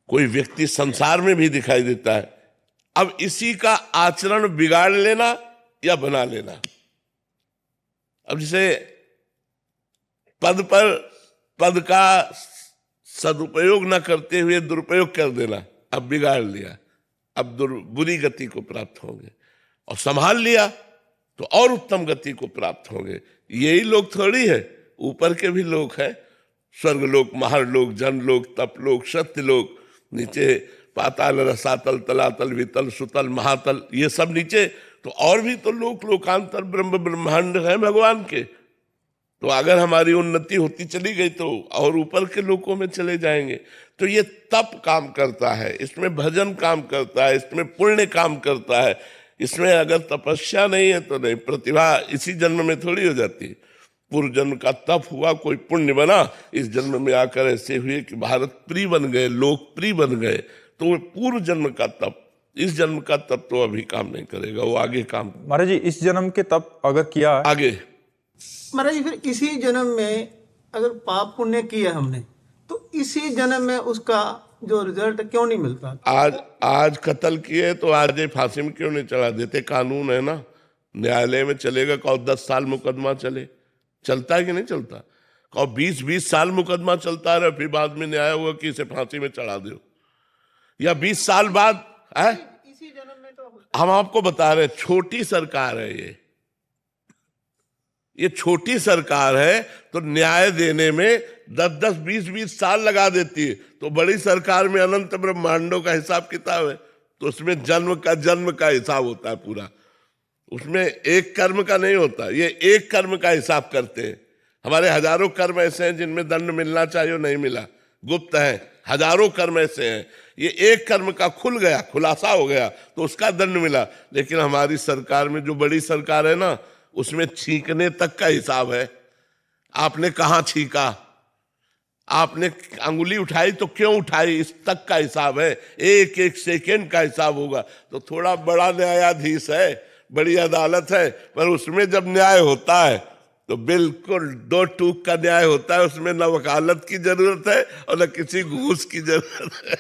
कोई व्यक्ति संसार में भी दिखाई देता है, अब इसी का आचरण बिगाड़ लेना या बना लेना। अब जैसे पद का सदुपयोग न करते हुए दुरुपयोग कर देना, अब बिगाड़ लिया, अब बुरी गति को प्राप्त होंगे, और संभाल लिया तो और उत्तम गति को प्राप्त होंगे। यही लोग थोड़ी है, ऊपर के भी लोग हैं, स्वर्गलोक, महारलोक, जनलोक, तपलोक, सत्यलोक, नीचे पाताल, रसातल, तलातल, वितल, सुतल, महातल, ये सब नीचे, तो और भी तो लोक, लोकांतर, ब्रह्म ब्रह्मांड है भगवान के। तो अगर हमारी उन्नति होती चली गई तो और ऊपर के लोकों में चले जाएंगे। तो ये तप काम करता है, इसमें भजन काम करता है, इसमें पुण्य काम करता है। इसमें अगर तपस्या नहीं है तो नहीं, प्रतिभा इसी जन्म में थोड़ी हो जाती है। पूर्व जन्म का तप हुआ, कोई पुण्य बना, इस जन्म में आकर ऐसे हुए कि भारत प्रिय बन गए, लोकप्रिय बन गए। तो वो पूर्व जन्म का तप, इस जन्म का तप तो अभी काम नहीं करेगा, वो आगे काम। महाराज जी, इस जन्म के तप अगर किया है आगे महाराज जी, फिर इसी जन्म में अगर पाप पुण्य किया हमने, तो इसी जन्म में उसका जो रिजल्ट क्यों नहीं मिलता? आज कत्ल किए तो आज फांसी में क्यों नहीं चढ़ा देते? कानून है ना, न्यायालय में चलेगा। कहो 10 साल मुकदमा चलता है कि नहीं चलता? कहो 20 साल मुकदमा चलता रहे, फिर बाद में न्याय हुआ कि इसे फांसी में चढ़ा दो, या 20 साल बाद है? इसी जन्म में तो हम आपको बता रहे, छोटी सरकार है ये छोटी सरकार है, तो न्याय देने में 10-10, 20-20 साल लगा देती है। तो बड़ी सरकार में अनंत ब्रह्मांडों का हिसाब किताब है, तो उसमें जन्म का हिसाब होता है पूरा। उसमें एक कर्म का नहीं होता, ये एक कर्म का हिसाब करते हैं। हमारे हजारों कर्म ऐसे हैं जिनमें दंड मिलना चाहिए नहीं मिला, गुप्त है। हजारों कर्म ऐसे हैं, ये एक कर्म का खुलासा हो गया तो उसका दंड मिला। लेकिन हमारी सरकार में, जो बड़ी सरकार है ना, उसमें छींकने तक का हिसाब है। आपने कहाँ छींका, आपने अंगुली उठाई तो क्यों उठाई, इस तक का हिसाब है। एक एक सेकेंड का हिसाब होगा। तो थोड़ा बड़ा न्यायाधीश है, बड़ी अदालत है, पर उसमें जब न्याय होता है तो बिल्कुल 2 टूक का न्याय होता है। उसमें न वकालत की जरूरत है और न किसी घूस की जरूरत है।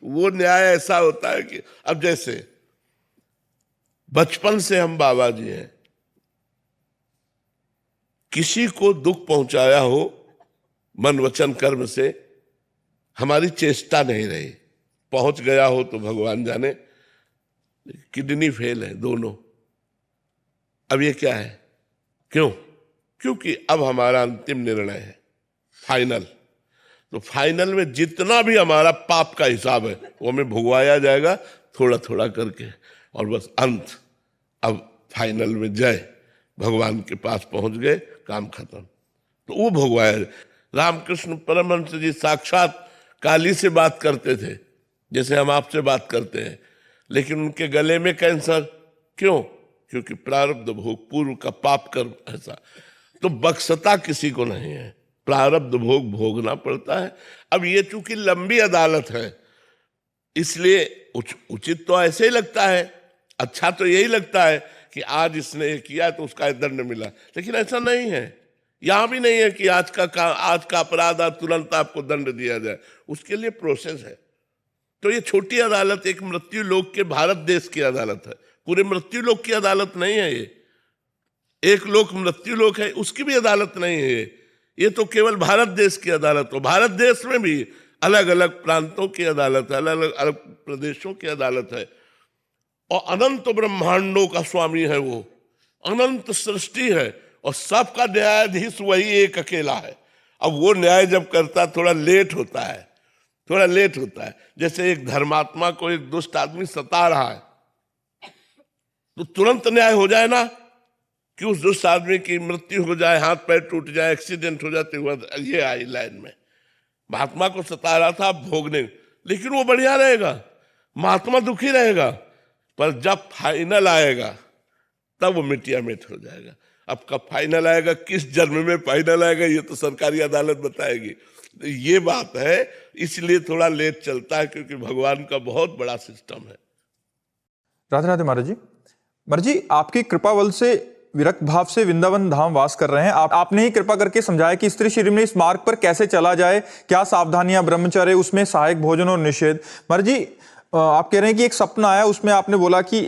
वो न्याय ऐसा होता है कि अब जैसे बचपन से हम बाबा जी हैं, किसी को दुख पहुंचाया हो मन वचन कर्म से, हमारी चेष्टा नहीं रही, पहुंच गया हो तो भगवान जाने। किडनी फेल है दोनों। अब ये क्या है? क्यों? क्योंकि अब हमारा अंतिम निर्णय है, फाइनल। तो फाइनल में जितना भी हमारा पाप का हिसाब है वो हमें भुगवाया जाएगा थोड़ा थोड़ा करके, और बस अंत, अब फाइनल में जय, भगवान के पास पहुंच गए, काम खत्म। तो वो भुगवाया। रामकृष्ण परमहंस जी साक्षात काली से बात करते थे जैसे हम आपसे बात करते हैं, लेकिन उनके गले में कैंसर। क्यों? क्योंकि प्रारब्ध भोग, पूर्व का पाप कर्म ऐसा। तो बख्शता किसी को नहीं है, प्रारब्ध भोग भोगना पड़ता है। अब ये चूंकि लंबी अदालत है इसलिए उचित तो ऐसे ही लगता है, अच्छा तो यही लगता है कि आज इसने ये किया तो उसका दंड मिला, लेकिन ऐसा नहीं है। यहां भी नहीं है कि आज का अपराध आज तुरंत आपको दंड दिया जाए, उसके लिए प्रोसेस है। तो ये छोटी अदालत एक मृत्यु लोक के भारत देश की अदालत है, पूरे मृत्यु लोक की अदालत नहीं है। ये एक लोक मृत्यु लोक है, उसकी भी अदालत नहीं है ये तो केवल भारत देश की अदालत हो। भारत देश में भी अलग अलग प्रांतों की अदालत है, अलग अलग प्रदेशों की अदालत है, और अनंत ब्रह्मांडों का स्वामी है वो, अनंत सृष्टि है, और सबका न्यायाधीश वही एक अकेला है। अब वो न्याय जब करता थोड़ा लेट होता है, थोड़ा लेट होता है। जैसे एक धर्मात्मा को एक दुष्ट आदमी सता रहा है तो तुरंत न्याय हो जाए ना, कि उस दुष्ट आदमी की मृत्यु हो जाए, हाथ पैर टूट जाए, एक्सीडेंट हो जाते हुए ये आई लाइन में। महात्मा को सता रहा था भोगने, लेकिन वो बढ़िया रहेगा, महात्मा दुखी रहेगा, पर जब फाइनल आएगा तब वो मिटिया मिट हो जाएगा। अब कब फाइनल आएगा, किस जन्म में फाइनल आएगा, ये तो सरकारी अदालत बताएगी। ये बात है, इसलिए थोड़ा लेट चलता है, क्योंकि भगवान का बहुत बड़ा सिस्टम है। राधे राधे महाराज जी। महाराज जी, आपकी कृपा बल से विरक्त भाव से वृंदावन धाम वास कर रहे हैं। आपने ही कृपा करके समझाया कि स्त्री शरीर में इस मार्ग पर कैसे चला जाए, क्या सावधानियां, ब्रह्मचर्य, उसमें सहायक भोजन और निषेध। महाराज जी, आप कह रहे हैं कि एक सपना आया, उसमें आपने बोला कि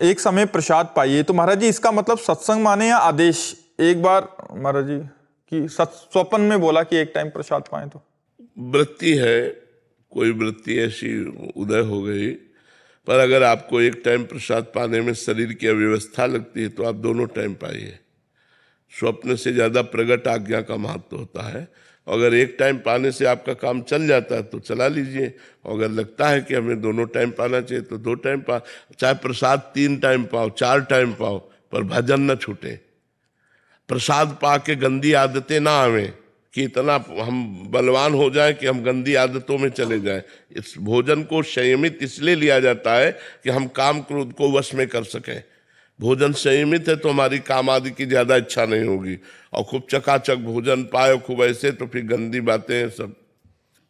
एक समय प्रसाद पाइए। तो महाराज जी, इसका मतलब सत्संग माने या आदेश? एक बार महाराज जी कि स्वप्न में बोला कि एक टाइम प्रसाद पाए। तो वृत्ति है, कोई वृत्ति ऐसी उदय हो गई, पर अगर आपको एक टाइम प्रसाद पाने में शरीर की अव्यवस्था लगती है तो आप दोनों टाइम पाइए। स्वप्न से ज्यादा प्रगट आज्ञा का महत्व होता है। अगर एक टाइम पाने से आपका काम चल जाता है तो चला लीजिए, अगर लगता है कि हमें दोनों टाइम पाना चाहिए तो 2 टाइम पा, चाहे प्रसाद 3 टाइम पाओ, 4 टाइम पाओ, पर भजन न छूटे। प्रसाद पा के गंदी आदतें ना आवे, कि इतना हम बलवान हो जाए कि हम गंदी आदतों में चले जाएं। इस भोजन को संयमित इसलिए लिया जाता है कि हम काम क्रोध को वश में कर सकें। भोजन संयमित है तो हमारी काम आदि की ज्यादा इच्छा नहीं होगी, और खूब चकाचक भोजन पाए खूब ऐसे तो फिर गंदी बातें सब।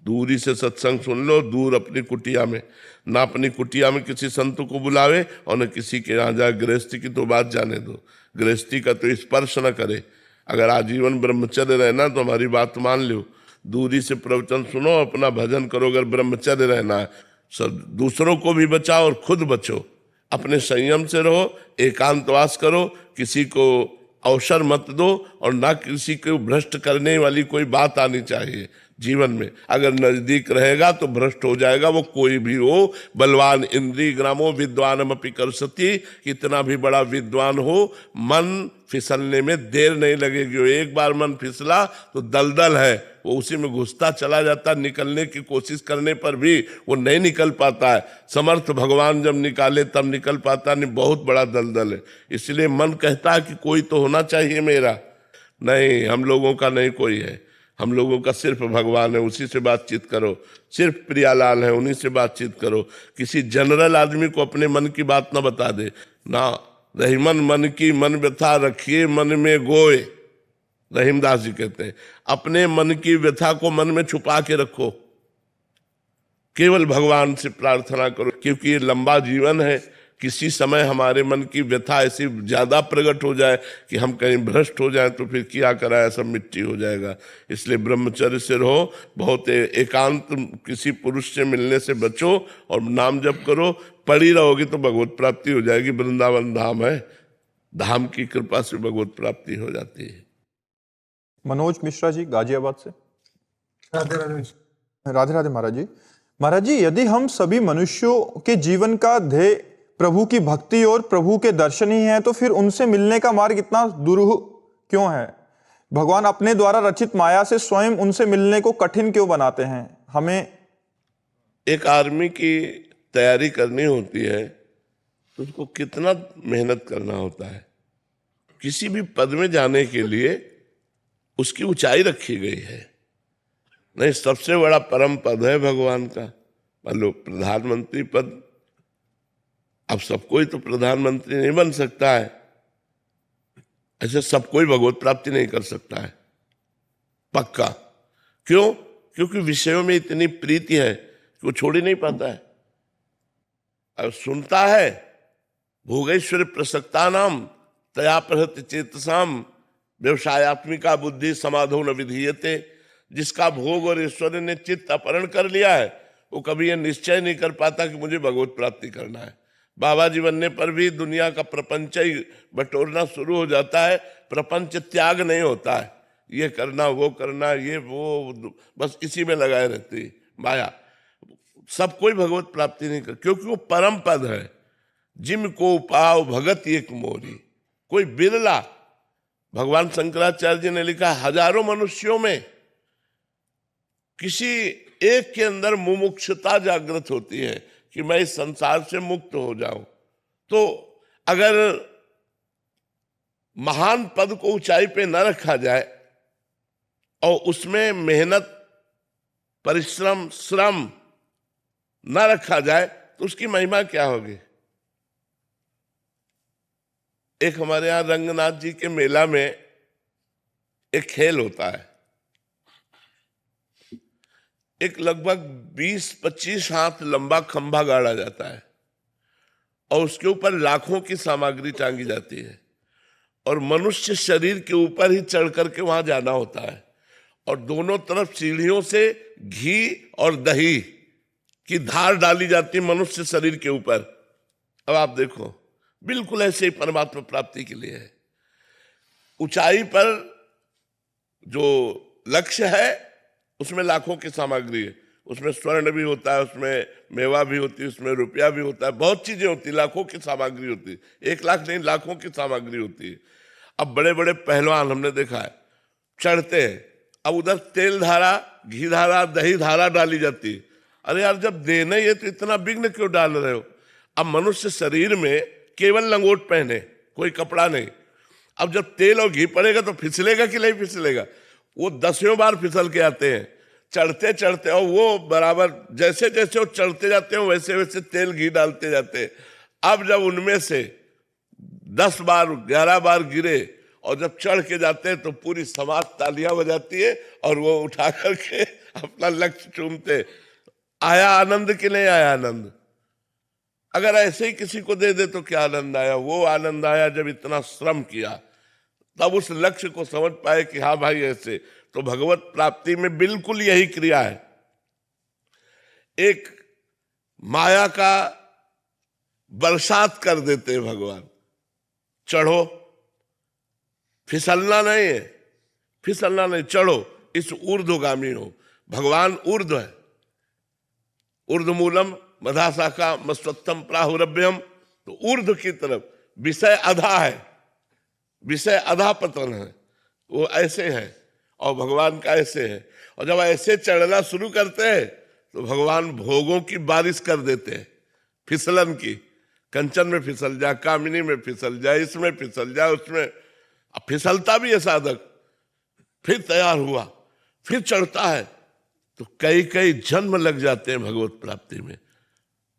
दूरी से सत्संग सुन लो, दूर अपनी कुटिया में, ना अपनी कुटिया में किसी संत को बुलावे और न किसी के यहाँ जाए। गृहस्थी की तो बात जाने दो, गृहस्थी का तो स्पर्श न करे। अगर आजीवन ब्रह्मचर्य रहना तो हमारी बात मान लो, दूरी से प्रवचन सुनो, अपना भजन करो। अगर ब्रह्मचर्य रहना है, सब दूसरों को भी बचाओ और खुद बचो, अपने संयम से रहो, एकांतवास करो, किसी को अवसर मत दो, और ना किसी को भ्रष्ट करने वाली कोई बात आनी चाहिए जीवन में। अगर नजदीक रहेगा तो भ्रष्ट हो जाएगा, वो कोई भी हो। बलवान इंद्रिय ग्रामो विद्वानमपि करसति, कितना भी बड़ा विद्वान हो, मन फिसलने में देर नहीं लगेगी। एक बार मन फिसला तो दलदल है, वो उसी में घुसता चला जाता, निकलने की कोशिश करने पर भी वो नहीं निकल पाता है। समर्थ भगवान जब निकाले तब निकल पाता नहीं, बहुत बड़ा दलदल है। इसलिए मन कहता है कि कोई तो होना चाहिए मेरा, नहीं, हम लोगों का नहीं कोई है, हम लोगों का सिर्फ भगवान है, उसी से बातचीत करो। सिर्फ प्रियालाल है, उन्हीं से बातचीत करो। किसी जनरल आदमी को अपने मन की बात ना बता दे ना। रहीमन मन की मन व्यथा रखिए मन में गोए, रहीमदास जी कहते हैं। अपने मन की व्यथा को मन में छुपा के रखो, केवल भगवान से प्रार्थना करो, क्योंकि ये लंबा जीवन है। किसी समय हमारे मन की व्यथा ऐसी ज्यादा प्रकट हो जाए कि हम कहीं भ्रष्ट हो जाए तो फिर क्या कराया, सब मिट्टी हो जाएगा। इसलिए ब्रह्मचर्य से रहो, बहुत एकांत किसी पुरुष से मिलने से बचो, और नाम जप करो। पड़ी रहोगी तो भगवत प्राप्ति हो जाएगी। वृंदावन धाम है, धाम की कृपा से भगवत प्राप्ति हो जाती है। मनोज मिश्रा जी गाजियाबाद से। राधे राधे। राधे राधे महाराज जी। महाराज जी, यदि हम सभी मनुष्यों के जीवन का ध्येय प्रभु की भक्ति और प्रभु के दर्शन ही है, तो फिर उनसे मिलने का मार्ग इतना दुरूह क्यों है? भगवान अपने द्वारा रचित माया से स्वयं उनसे मिलने को कठिन क्यों बनाते हैं? हमें एक आर्मी की तैयारी करनी होती है तो उसको कितना मेहनत करना होता है। किसी भी पद में जाने के लिए उसकी ऊंचाई रखी गई है। नहीं, सबसे बड़ा परम पद है भगवान का। मान लो प्रधानमंत्री पद, अब सब कोई तो प्रधानमंत्री नहीं बन सकता है, ऐसे सब कोई भगवत प्राप्ति नहीं कर सकता है पक्का। क्यों? क्योंकि विषयों में इतनी प्रीति है कि वो छोड़ ही नहीं पाता है। अब सुनता है, भोगेश्वर प्रसक्ता नाम तया प्रहत चेतसाम व्यवसायत्मिका बुद्धि समाधो न विधीयते। जिसका भोग और ईश्वर ने चित्त अपहरण कर लिया है, वो कभी ये निश्चय नहीं कर पाता कि मुझे भगवत प्राप्ति करना है। बाबा जी बनने पर भी दुनिया का प्रपंच ही बटोरना शुरू हो जाता है, प्रपंच त्याग नहीं होता है। ये करना, वो करना, ये वो, बस इसी में लगाए रहती है माया। सब कोई भगवत प्राप्ति नहीं कर, क्योंकि वो परम पद है। जिम को पाओ भगत एक मोरी, कोई बिरला। भगवान शंकराचार्य जी ने लिखा, हजारों मनुष्यों में किसी एक के अंदर मुमुक्षुता जागृत होती है कि मैं इस संसार से मुक्त हो जाऊं। तो अगर महान पद को ऊंचाई पे न रखा जाए और उसमें मेहनत, परिश्रम, श्रम न रखा जाए तो उसकी महिमा क्या होगी? एक हमारे यहां रंगनाथ जी के मेला में एक खेल होता है। एक लगभग 20-25 हाथ लंबा खंभा गाड़ा जाता है और उसके ऊपर लाखों की सामग्री टांगी जाती है और मनुष्य शरीर के ऊपर ही चढ़ करके वहां जाना होता है और दोनों तरफ सीढ़ियों से घी और दही की धार डाली जाती है मनुष्य शरीर के ऊपर। अब आप देखो, बिल्कुल ऐसे ही परमात्मा प्राप्ति के लिए है। ऊंचाई पर जो लक्ष्य है उसमें लाखों की सामग्री है, उसमें स्वर्ण भी होता है, उसमें मेवा भी होती है, उसमें रुपया भी होता है, बहुत चीजें होती है, लाखों की सामग्री होती है। 1 लाख नहीं, लाखों की सामग्री होती है। अब बड़े बड़े पहलवान हमने देखा है, चढ़ते हैं, अब उधर तेल धारा, घी धारा, दही धारा डाली जाती है। अरे यार, जब देना ही है तो इतना विघ्न क्यों डाल रहे हो? अब मनुष्य शरीर में केवल लंगोट पहने, कोई कपड़ा नहीं। अब जब तेल और घी पड़ेगा तो फिसलेगा कि नहीं फिसलेगा? वो 10 बार फिसल के आते हैं चढ़ते चढ़ते, और वो बराबर जैसे जैसे वो चढ़ते जाते हैं वैसे वैसे तेल घी डालते जाते हैं। अब जब उनमें से 10 बार 11 बार गिरे और जब चढ़ के जाते हैं तो पूरी समाज तालियां बजाती है और वो उठा करके अपना लक्ष्य चूमते। आया आनंद कि नहीं आया आनंद? अगर ऐसे ही किसी को दे दे तो क्या आनंद आया? वो आनंद आया जब इतना श्रम किया, तब उस लक्ष्य को समझ पाए कि हाँ भाई ऐसे। तो भगवत प्राप्ति में बिल्कुल यही क्रिया है। एक माया का बरसात कर देते हैं भगवान। चढ़ो, फिसलना नहीं है, फिसलना नहीं, चढ़ो, इस ऊर्ध्वगामी हो। भगवान ऊर्ध्व है। ऊर्ध्वमूलम मधाशाखा मस्वत्थम प्राहुरभ्यम, तो ऊर्ध्व की तरफ। विषय अधा है, विषय अधा पतन है, वो ऐसे है और भगवान का ऐसे है। और जब ऐसे चढ़ना शुरू करते हैं तो भगवान भोगों की बारिश कर देते हैं, फिसलन की। कंचन में फिसल जा, कामिनी में फिसल जा, इसमें फिसल जा, उसमें। अब फिसलता भी है साधक, फिर तैयार हुआ, फिर चढ़ता है, तो कई कई जन्म लग जाते हैं भगवत प्राप्ति में।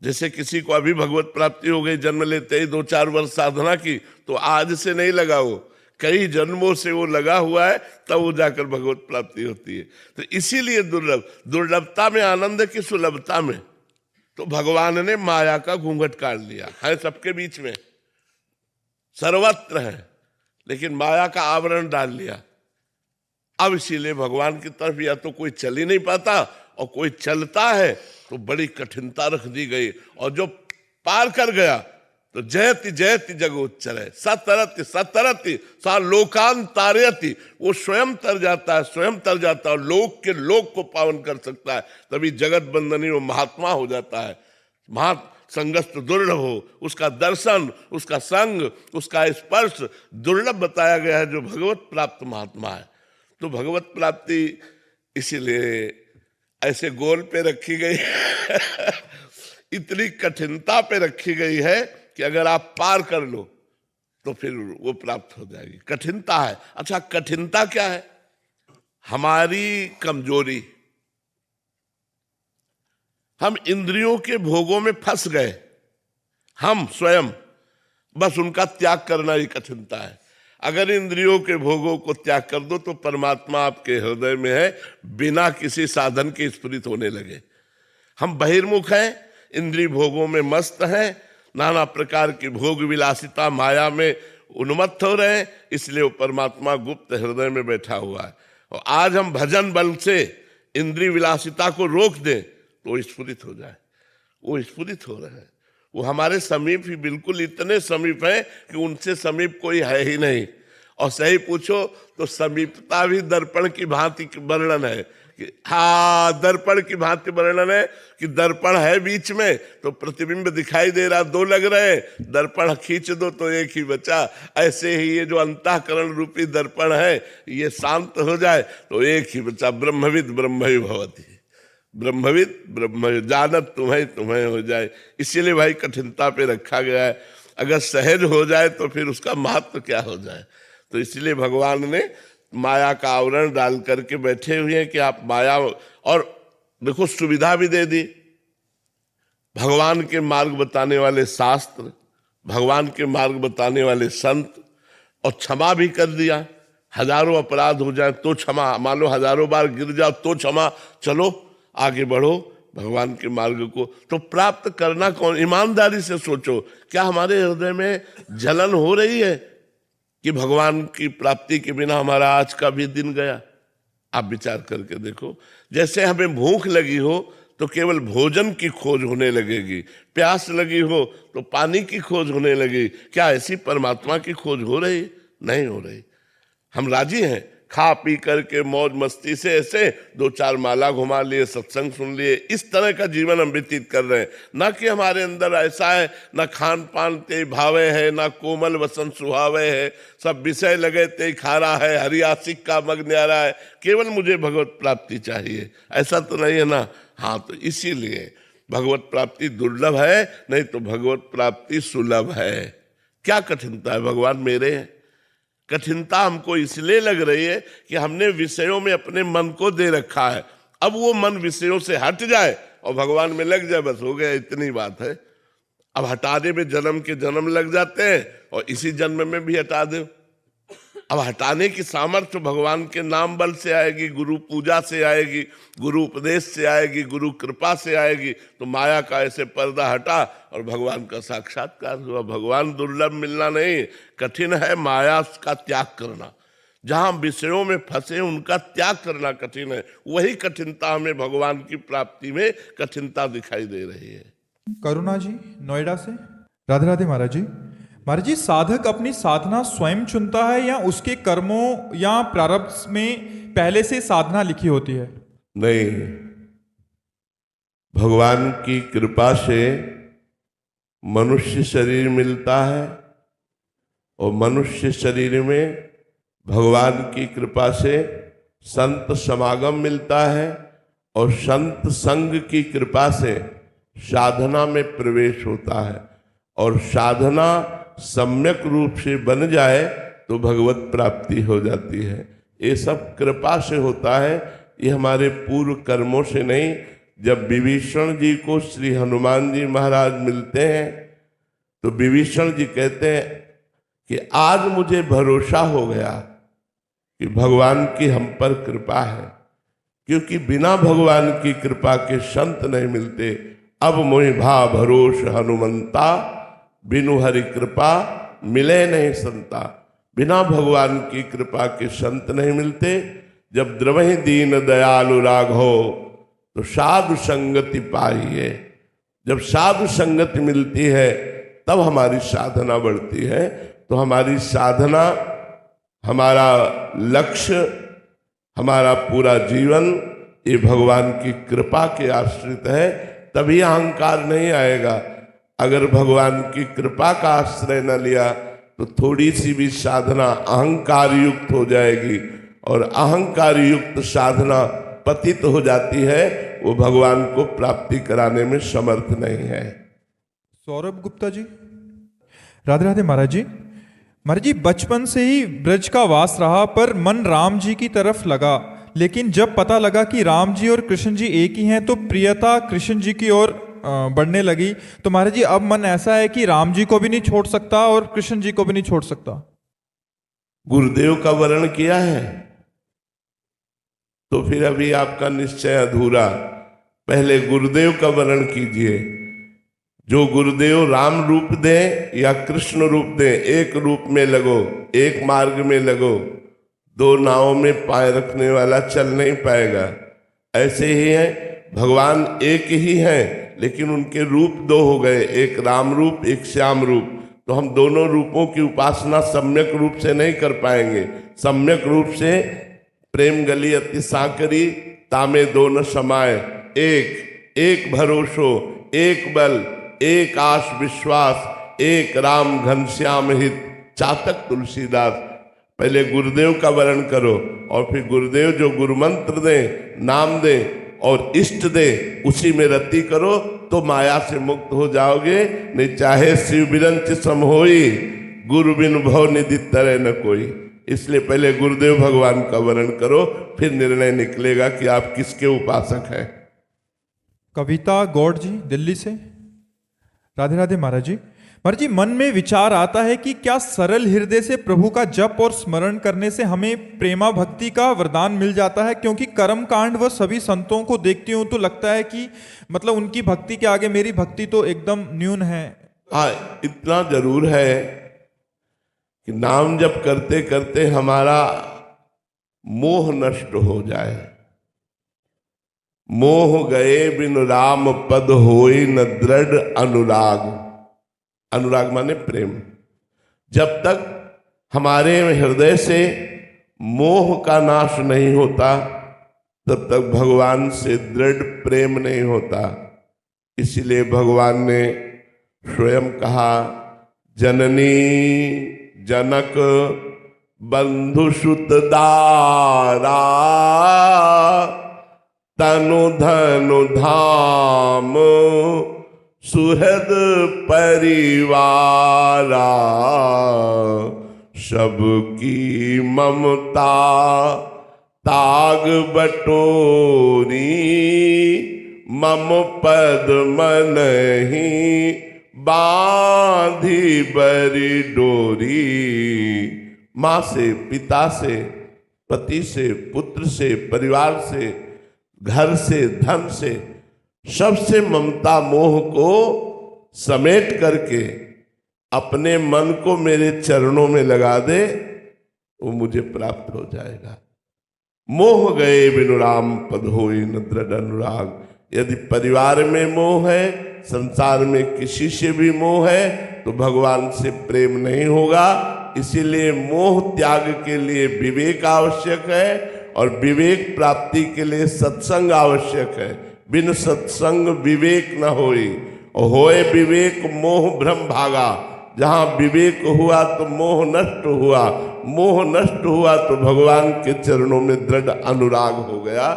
जैसे किसी को अभी भगवत प्राप्ति हो गई, जन्म लेते ही 2-4 वर्ष साधना की, तो आज से नहीं लगा, वो कई जन्मों से वो लगा हुआ है, तब वो जाकर भगवत प्राप्ति होती है। तो इसीलिए दुर्लभता में आनंद की सुलभता में तो भगवान ने माया का घूंघट काट लिया है। सबके बीच में सर्वत्र है, लेकिन माया का आवरण डाल लिया। अब इसीलिए भगवान की तरफ या तो कोई चल ही नहीं पाता, और कोई चलता है तो बड़ी कठिनता रख दी गई, और जो पार कर गया तो जयति जयति जगोच्चर सतरति सतरति सा लोकान तारयति, वो स्वयं तर जाता है, स्वयं तर जाता है, लोक के लोक को पावन कर सकता है, तभी जगत बंदनी वो महात्मा हो जाता है। संगस्त दुर्लभ हो, उसका दर्शन, उसका संग, उसका स्पर्श दुर्लभ बताया गया है, जो भगवत प्राप्त महात्मा है। तो भगवत प्राप्ति इसीलिए ऐसे गोल पे रखी गई इतनी कठिनता पे रखी गई है कि अगर आप पार कर लो तो फिर वो प्राप्त हो जाएगी। कठिनता है। अच्छा, कठिनता क्या है? हमारी कमजोरी, हम इंद्रियों के भोगों में फंस गए, हम स्वयं, बस उनका त्याग करना ही कठिनता है। अगर इंद्रियों के भोगों को त्याग कर दो तो परमात्मा आपके हृदय में है, बिना किसी साधन के स्फुरित होने लगे। हम बहिर्मुख हैं, इंद्रिय भोगों में मस्त हैं, नाना प्रकार की भोग विलासिता माया में उन्मत्त हो रहे हैं, इसलिए वो परमात्मा गुप्त हृदय में बैठा हुआ है। और आज हम भजन बल से इंद्रिय विलासिता को रोक दें तो स्फुरित हो जाए। वो स्फुरित हो रहे हैं, वो हमारे समीप ही, बिल्कुल इतने समीप है कि उनसे समीप कोई है ही नहीं। और सही पूछो तो समीपता भी दर्पण की भांति वर्णन है कि हाँ, दर्पण की भांति वर्णन है कि दर्पण है बीच में तो प्रतिबिंब दिखाई दे रहा, दो लग रहे, दर्पण खींच दो तो एक ही बचा। ऐसे ही ये जो अंतःकरण रूपी दर्पण है, ये शांत हो जाए तो एक ही बचा, ब्रह्मविद ब्रह्म भवति, ब्रह्मविद ब्रह्म जानत तुम्हें तुम्हें हो जाए। इसीलिए भाई कठिनता पे रखा गया है। अगर सहज हो जाए तो फिर उसका महत्व क्या हो जाए। तो इसलिए भगवान ने माया का आवरण डाल करके बैठे हुए हैं कि आप माया, और देखो सुविधा भी दे दी, भगवान के मार्ग बताने वाले शास्त्र, भगवान के मार्ग बताने वाले संत, और क्षमा भी कर दिया। हजारों अपराध हो जाए तो क्षमा, मान लो हजारों बार गिर जाओ तो क्षमा, चलो आगे बढ़ो भगवान के मार्ग को। तो प्राप्त करना कौन? ईमानदारी से सोचो, क्या हमारे हृदय में जलन हो रही है कि भगवान की प्राप्ति के बिना हमारा आज का भी दिन गया? आप विचार करके देखो। जैसे हमें भूख लगी हो तो केवल भोजन की खोज होने लगेगी, प्यास लगी हो तो पानी की खोज होने लगी। क्या ऐसी परमात्मा की खोज हो रही? नहीं हो रही। हम राजी हैं खा पी करके मौज मस्ती से ऐसे दो चार माला घुमा लिए, सत्संग सुन लिए, इस तरह का जीवन हम व्यतीत कर रहे हैं। ना कि हमारे अंदर ऐसा है, ना खान पान ते भावे है, ना कोमल वसन सुहावे है, सब विषय लगे ते खारा है, हरियासिक का मग न्यारा है, केवल मुझे भगवत प्राप्ति चाहिए, ऐसा तो नहीं है ना। हाँ, तो इसीलिए भगवत प्राप्ति दुर्लभ है, नहीं तो भगवत प्राप्ति सुलभ है। क्या कठिनता है? भगवान मेरे हैं। कठिनता हमको इसलिए लग रही है कि हमने विषयों में अपने मन को दे रखा है। अब वो मन विषयों से हट जाए और भगवान में लग जाए, बस हो गया, इतनी बात है। अब हटाने में जन्म के जन्म लग जाते हैं और इसी जन्म में भी हटा दो। अब हटाने की सामर्थ्य भगवान के नाम बल से आएगी, गुरु पूजा से आएगी, गुरु उपदेश से आएगी, गुरु कृपा से आएगी। तो माया का ऐसे पर्दा हटा और भगवान का साक्षात्कार हुआ। भगवान दुर्लभ मिलना नहीं, कठिन है माया का त्याग करना। जहां विषयों में फंसे उनका त्याग करना कठिन है। वही कठिनता हमें भगवान की प्राप्ति में कठिनता दिखाई दे रही है। करुणा जी नोएडा से। राधे राधे महाराज जी। महाराज जी, साधक अपनी साधना स्वयं चुनता है या उसके कर्मों या प्रारब्ध में पहले से साधना लिखी होती है? नहीं, भगवान की कृपा से मनुष्य शरीर मिलता है और मनुष्य शरीर में भगवान की कृपा से संत समागम मिलता है और संत संग की कृपा से साधना में प्रवेश होता है। और साधना सम्यक रूप से बन जाए तो भगवत प्राप्ति हो जाती है। ये सब कृपा से होता है, ये हमारे पूर्व कर्मों से नहीं। जब विभीषण जी को श्री हनुमान जी महाराज मिलते हैं तो विभीषण जी कहते हैं कि आज मुझे भरोसा हो गया कि भगवान की हम पर कृपा है, क्योंकि बिना भगवान की कृपा के संत नहीं मिलते। अब मोहि भा भरोस हनुमंता, बिनु हरि कृपा मिले नहीं संता। बिना भगवान की कृपा के संत नहीं मिलते। जब द्रवहि दीन दयालु राघो तो साधु संगति पाइए। जब साधु संगति मिलती है तब हमारी साधना बढ़ती है। तो हमारी साधना, हमारा लक्ष्य, हमारा पूरा जीवन ये भगवान की कृपा के आश्रित है, तभी अहंकार नहीं आएगा। अगर भगवान की कृपा का आश्रय न लिया तो थोड़ी सी भी साधना अहंकार युक्त हो जाएगी, और अहंकार युक्त साधना पतित हो जाती है, वो भगवान को प्राप्ति कराने में समर्थ नहीं है। सौरभ गुप्ता जी, राधे राधे महाराज जी। महाराज जी, बचपन से ही ब्रज का वास रहा, पर मन राम जी की तरफ लगा, लेकिन जब पता लगा कि राम जी और कृष्ण जी एक ही हैं तो प्रियता कृष्ण जी की ओर बढ़ने लगी। तो महाराज जी, अब मन ऐसा है कि राम जी को भी नहीं छोड़ सकता और कृष्ण जी को भी नहीं छोड़ सकता। गुरुदेव का वर्ण किया है तो फिर अभी आपका निश्चय अधूरा। पहले गुरुदेव का वर्ण कीजिए। जो गुरुदेव राम रूप दे या कृष्ण रूप दे, एक रूप में लगो, एक मार्ग में लगो। दो नावों में पाय रखने वाला चल नहीं पाएगा। ऐसे ही है, भगवान एक ही हैं लेकिन उनके रूप दो हो गए, एक राम रूप, एक श्याम रूप। तो हम दोनों रूपों की उपासना सम्यक रूप से नहीं कर पाएंगे। सम्यक रूप से प्रेम गली अति साकरी, तामे दोनों समाय, एक भरोसो, एक बल, एक आश विश्वास, एक राम घनश्याम हित, चातक तुलसीदास। पहले गुरुदेव का वर्ण करो और फिर गुरुदेव जो गुरु मंत्र दे, नाम दे और इष्ट दे, उसी में रति करो तो माया से मुक्त हो जाओगे। नहीं चाहे शिव बिरंच सम होई, गुरु बिन भव निधि तरह न कोई। इसलिए पहले गुरुदेव भगवान का वर्ण करो, फिर निर्णय निकलेगा कि आप किसके उपासक हैं। कविता गौड़ जी, दिल्ली से, राधे राधे महाराज जी। महाराज जी, मन में विचार आता है कि क्या सरल हृदय से प्रभु का जप और स्मरण करने से हमें प्रेमा भक्ति का वरदान मिल जाता है? क्योंकि कर्म कांड व सभी संतों को देखती हूँ तो लगता है कि मतलब उनकी भक्ति के आगे मेरी भक्ति तो एकदम न्यून है। हाँ, इतना जरूर है कि नाम जप करते करते हमारा मोह नष्ट हो जाए। मोह गए बिन राम पद होई न दृढ़ अनुराग। अनुराग माने प्रेम। जब तक हमारे हृदय से मोह का नाश नहीं होता तब तक भगवान से दृढ़ प्रेम नहीं होता। इसलिए भगवान ने स्वयं कहा, जननी जनक बंधु सुत दारा, तनु धनु धाम सुहृद परिवारा, सबकी ममता ताग बटोरी, मम पद मनहि बांधी बरी डोरी। माँ से, पिता से, पति से, पुत्र से, परिवार से, घर से, धन से, सबसे ममता मोह को समेट करके अपने मन को मेरे चरणों में लगा दे, वो मुझे प्राप्त हो जाएगा। मोह गए बिनु राम पद होई न दृढ़ अनुराग। यदि परिवार में मोह है, संसार में किसी से भी मोह है, तो भगवान से प्रेम नहीं होगा। इसीलिए मोह त्याग के लिए विवेक आवश्यक है और विवेक प्राप्ति के लिए सत्संग आवश्यक है। बिन सत्संग विवेक न होई, और होए विवेक मोह भ्रम भागा। जहाँ विवेक हुआ तो मोह नष्ट हुआ, मोह नष्ट हुआ तो भगवान के चरणों में दृढ़ अनुराग हो गया।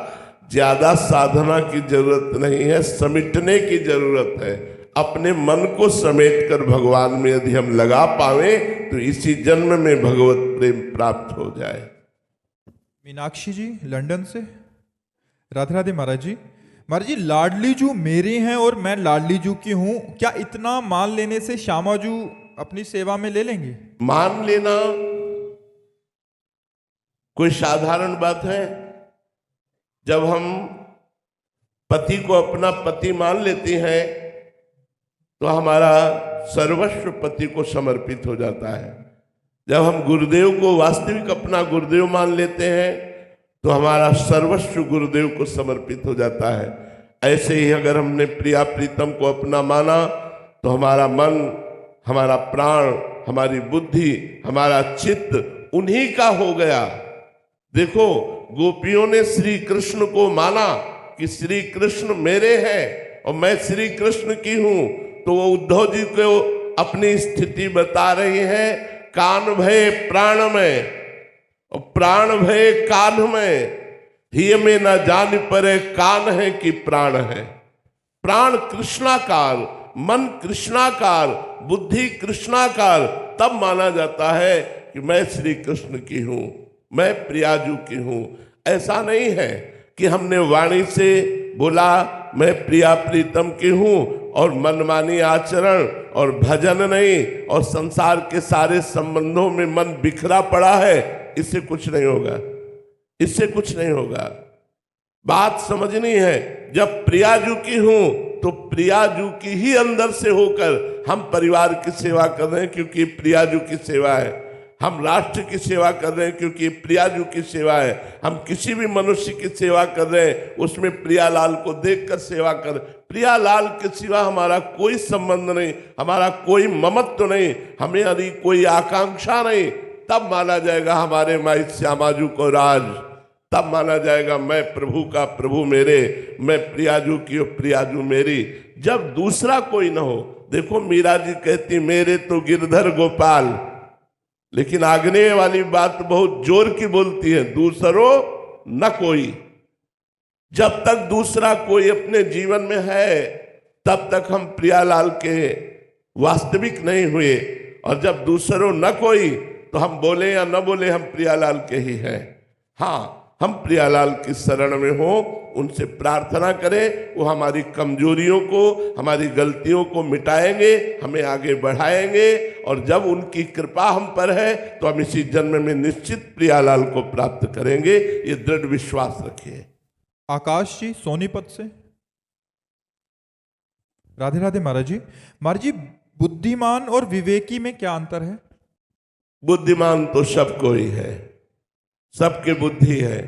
ज्यादा साधना की जरूरत नहीं है, समेटने की जरूरत है। अपने मन को समेट कर भगवान में यदि हम लगा पावे तो इसी जन्म में भगवत प्रेम प्राप्त हो जाए। मीनाक्षी जी, लंदन से, राधे राधे महाराज जी। महाराज जी, लाडली जू मेरे हैं और मैं लाडली जू की हूँ, क्या इतना मान लेने से श्यामा जू अपनी सेवा में ले लेंगे? मान लेना कोई साधारण बात है? जब हम पति को अपना पति मान लेते हैं तो हमारा सर्वस्व पति को समर्पित हो जाता है। जब हम गुरुदेव को वास्तविक अपना गुरुदेव मान लेते हैं तो हमारा सर्वस्व गुरुदेव को समर्पित हो जाता है। ऐसे ही अगर हमने प्रिया प्रीतम को अपना माना तो हमारा मन हमारा प्राण, हमारी बुद्धि, हमारा चित्त उन्हीं का हो गया। देखो, गोपियों ने श्री कृष्ण को माना कि श्री कृष्ण मेरे हैं और मैं श्री कृष्ण की हूं, तो वो उद्धव जी को अपनी स्थिति बता रही हैं, कान भय प्राण में और प्राण भय कान में, हिय में न जान परे कान है कि प्राण है। प्राण कृष्णाकार, मन कृष्णाकार, बुद्धि कृष्णाकार तब माना जाता है कि मैं श्री कृष्ण की हूं, मैं प्रियाजू की हूं। ऐसा नहीं है कि हमने वाणी से बोला मैं प्रिया प्रीतम की हूं और मनमानी आचरण और भजन नहीं और संसार के सारे संबंधों में मन बिखरा पड़ा है, इससे कुछ नहीं होगा, इससे कुछ नहीं होगा। बात समझनी है, जब प्रियाजू की हूं तो प्रियाजू की ही अंदर से होकर हम परिवार की सेवा कर रहे हैं क्योंकि प्रियाजू की सेवा है, हम राष्ट्र की सेवा कर रहे हैं क्योंकि प्रियाजू की सेवा है, हम किसी भी मनुष्य की सेवा कर रहे हैं उसमें प्रियालाल को देखकर सेवा कर। प्रियालाल के सिवा हमारा कोई संबंध नहीं, हमारा कोई ममत्व नहीं, हमारी कोई आकांक्षा नहीं, तब माना जाएगा हमारे माई श्यामाजू को राज, तब माना जाएगा मैं प्रभु का प्रभु मेरे, मैं प्रियाजू की और प्रियाजू मेरी। जब दूसरा कोई ना हो, देखो मीरा जी कहती मेरे तो गिरधर गोपाल, लेकिन आग्नेय वाली बात बहुत जोर की बोलती है, दूसरो न कोई। जब तक दूसरा कोई अपने जीवन में है तब तक हम प्रियालाल के वास्तविक नहीं हुए, और जब दूसरो न कोई तो हम बोले या न बोले हम प्रियालाल के ही हैं। हाँ, हम प्रियालाल की शरण में हो, उनसे प्रार्थना करें, वो हमारी कमजोरियों को, हमारी गलतियों को मिटाएंगे, हमें आगे बढ़ाएंगे, और जब उनकी कृपा हम पर है तो हम इसी जन्म में निश्चित प्रियालाल को प्राप्त करेंगे, ये दृढ़ विश्वास रखिए। आकाश जी सोनीपत से। राधे राधे महाराज जी। महाराज जी, बुद्धिमान और विवेकी में क्या अंतर है? बुद्धिमान तो सब कोई है, सबके बुद्धि है,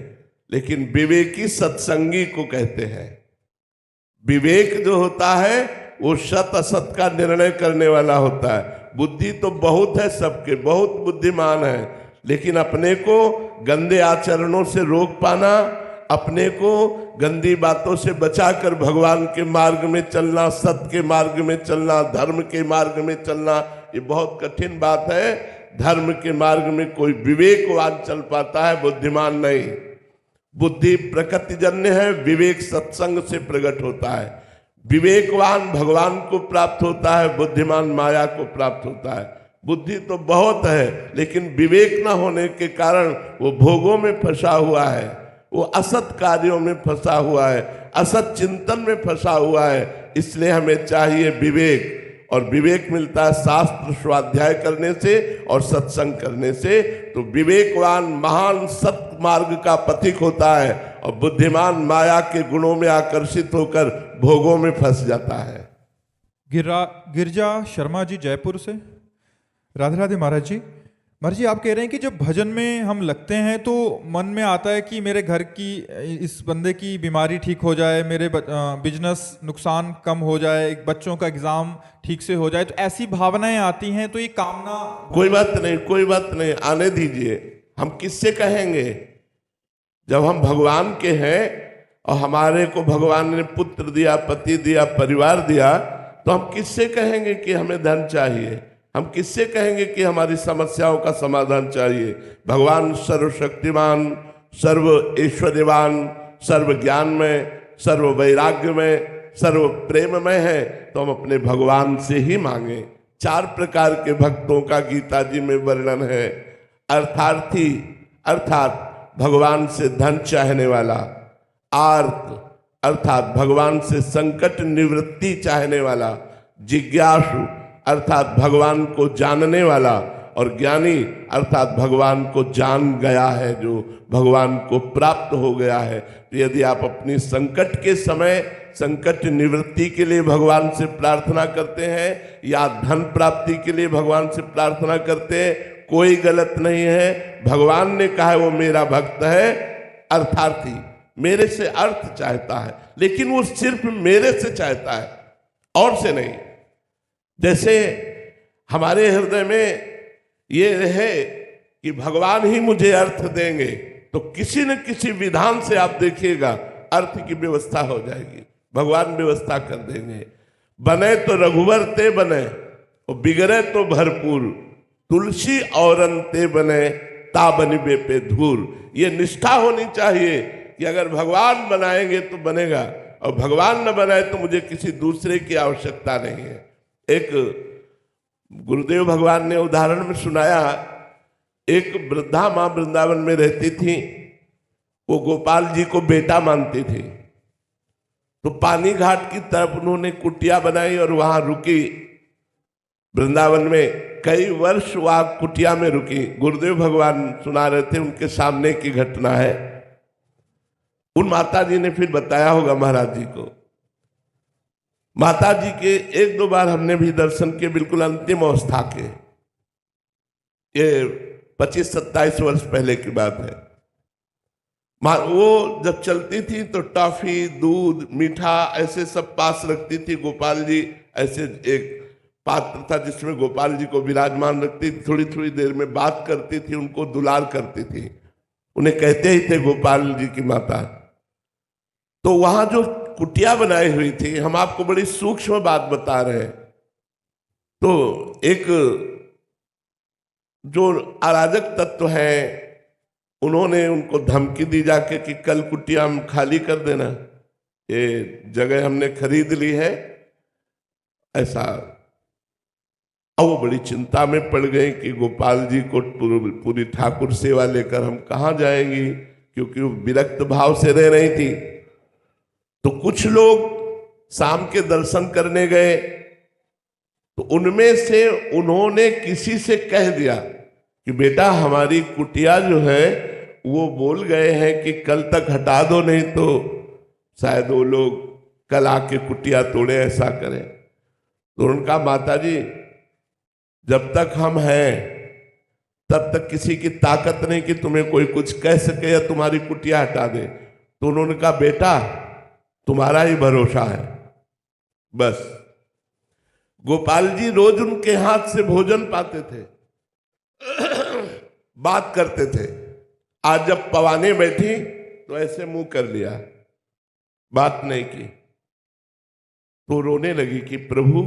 लेकिन विवेकी सत्संगी को कहते हैं। विवेक जो होता है वो सत असत का निर्णय करने वाला होता है। बुद्धि तो बहुत है सबके, बहुत बुद्धिमान है, लेकिन अपने को गंदे आचरणों से रोक पाना, अपने को गंदी बातों से बचाकर भगवान के मार्ग में चलना, सत्य के मार्ग में चलना, धर्म के मार्ग में चलना, ये बहुत कठिन बात है। धर्म के मार्ग में कोई विवेकवान चल पाता है, बुद्धिमान नहीं। बुद्धि प्रकृतिजन्य है, विवेक सत्संग से प्रकट होता है। विवेकवान भगवान को प्राप्त होता है, बुद्धिमान माया को प्राप्त होता है। बुद्धि तो बहुत है, लेकिन विवेक न होने के कारण वो भोगों में फंसा हुआ है, वो असत कार्यों में फंसा हुआ है, असत चिंतन में फंसा हुआ है। इसलिए हमें चाहिए विवेक, और विवेक मिलता है शास्त्र स्वाध्याय करने से और सत्संग करने से। तो विवेकवान महान सत्य मार्ग का पथिक होता है, और बुद्धिमान माया के गुणों में आकर्षित होकर भोगों में फंस जाता है। गिरजा शर्मा जी जयपुर से। राधे राधे महाराज जी। महाराज जी, आप कह रहे हैं कि जब भजन में हम लगते हैं तो मन में आता है कि मेरे घर की, इस बंदे की बीमारी ठीक हो जाए, मेरे बिजनेस नुकसान कम हो जाए, बच्चों का एग्जाम ठीक से हो जाए, तो ऐसी भावनाएं आती हैं। तो ये कामना, कोई बात नहीं, कोई बात नहीं, आने दीजिए। हम किससे कहेंगे? जब हम भगवान के हैं और हमारे को भगवान ने पुत्र दिया, पति दिया, परिवार दिया, तो हम किससे कहेंगे कि हमें धन चाहिए? हम किससे कहेंगे कि हमारी समस्याओं का समाधान चाहिए? भगवान सर्वशक्तिमान, सर्व ऐश्वर्यवान, सर्व ज्ञान में, सर्व वैराग्य में, सर्व प्रेम में है, तो हम अपने भगवान से ही मांगे। 4 प्रकार के भक्तों का गीता जी में वर्णन है। अर्थार्थी अर्थात भगवान से धन चाहने वाला, आर्त अर्थात भगवान से संकट निवृत्ति चाहने वाला, जिज्ञासु अर्थात भगवान को जानने वाला, और ज्ञानी अर्थात भगवान को जान गया है, जो भगवान को प्राप्त हो गया है। तो यदि आप अपनी संकट के समय संकट निवृत्ति के लिए भगवान से प्रार्थना करते हैं या धन प्राप्ति के लिए भगवान से प्रार्थना करते हैं, कोई गलत नहीं है। भगवान ने कहा है वो मेरा भक्त है, अर्थार्थी, मेरे से अर्थ चाहता है, लेकिन वो सिर्फ मेरे से चाहता है और से नहीं। जैसे हमारे हृदय में ये रहे कि भगवान ही मुझे अर्थ देंगे, तो किसी न किसी विधान से आप देखिएगा अर्थ की व्यवस्था हो जाएगी, भगवान व्यवस्था कर देंगे। बने तो रघुवर ते बने और बिगड़े तो भरपूर, तुलसी औरन ते बने ता बनिबे पे धूर। ये निष्ठा होनी चाहिए कि अगर भगवान बनाएंगे तो बनेगा, और भगवान न बनाए तो मुझे किसी दूसरे की आवश्यकता नहीं है। एक गुरुदेव भगवान ने उदाहरण में सुनाया, एक वृद्धा माँ वृंदावन में रहती थी, वो गोपाल जी को बेटा मानती थी। तो पानी घाट की तरफ उन्होंने कुटिया बनाई और वहां रुकी। वृंदावन में कई वर्ष वहां कुटिया में रुकी। गुरुदेव भगवान सुना रहे थे, उनके सामने की घटना है। उन माता जी ने फिर बताया होगा महाराज जी को। माता जी के एक दो बार हमने भी दर्शन किए, बिल्कुल अंतिम अवस्था के। ये 25-27 वर्ष पहले की बात है। वो जब चलती थी तो टॉफी, दूध, मीठा ऐसे सब पास रखती थी। गोपाल जी ऐसे एक पात्र था जिसमें गोपाल जी को विराजमान रखती थी, थोड़ी थोड़ी देर में बात करती थी, उनको दुलार करती थी। उन्हें कहते ही थे गोपाल जी की माता। तो वहां जो कुटिया बनाई हुई थी, हम आपको बड़ी सूक्ष्म बात बता रहे हैं। तो एक जो अराजक तत्व है, उन्होंने उनको धमकी दी जाके कि कल कुटिया हम खाली कर देना, ये जगह हमने खरीद ली है ऐसा। अब वो बड़ी चिंता में पड़ गई कि गोपाल जी को पूरी ठाकुर सेवा लेकर हम कहाँ जाएंगी, क्योंकि वो विरक्त भाव से रह रही थी। तो कुछ लोग शाम के दर्शन करने गए, तो उनमें से उन्होंने किसी से कह दिया कि बेटा हमारी कुटिया जो है वो बोल गए हैं कि कल तक हटा दो, नहीं तो शायद वो लोग कल आके कुटिया तोड़े, ऐसा करें। तो उनका माता जी जब तक हम हैं तब तक किसी की ताकत नहीं कि तुम्हें कोई कुछ कह सके या तुम्हारी कुटिया हटा दे। तो उन्होंने कहा बेटा तुम्हारा ही भरोसा है बस। गोपाल जी रोज उनके हाथ से भोजन पाते थे, बात करते थे। आज जब पवाने बैठी तो ऐसे मुंह कर लिया, बात नहीं की। तो रोने लगी कि प्रभु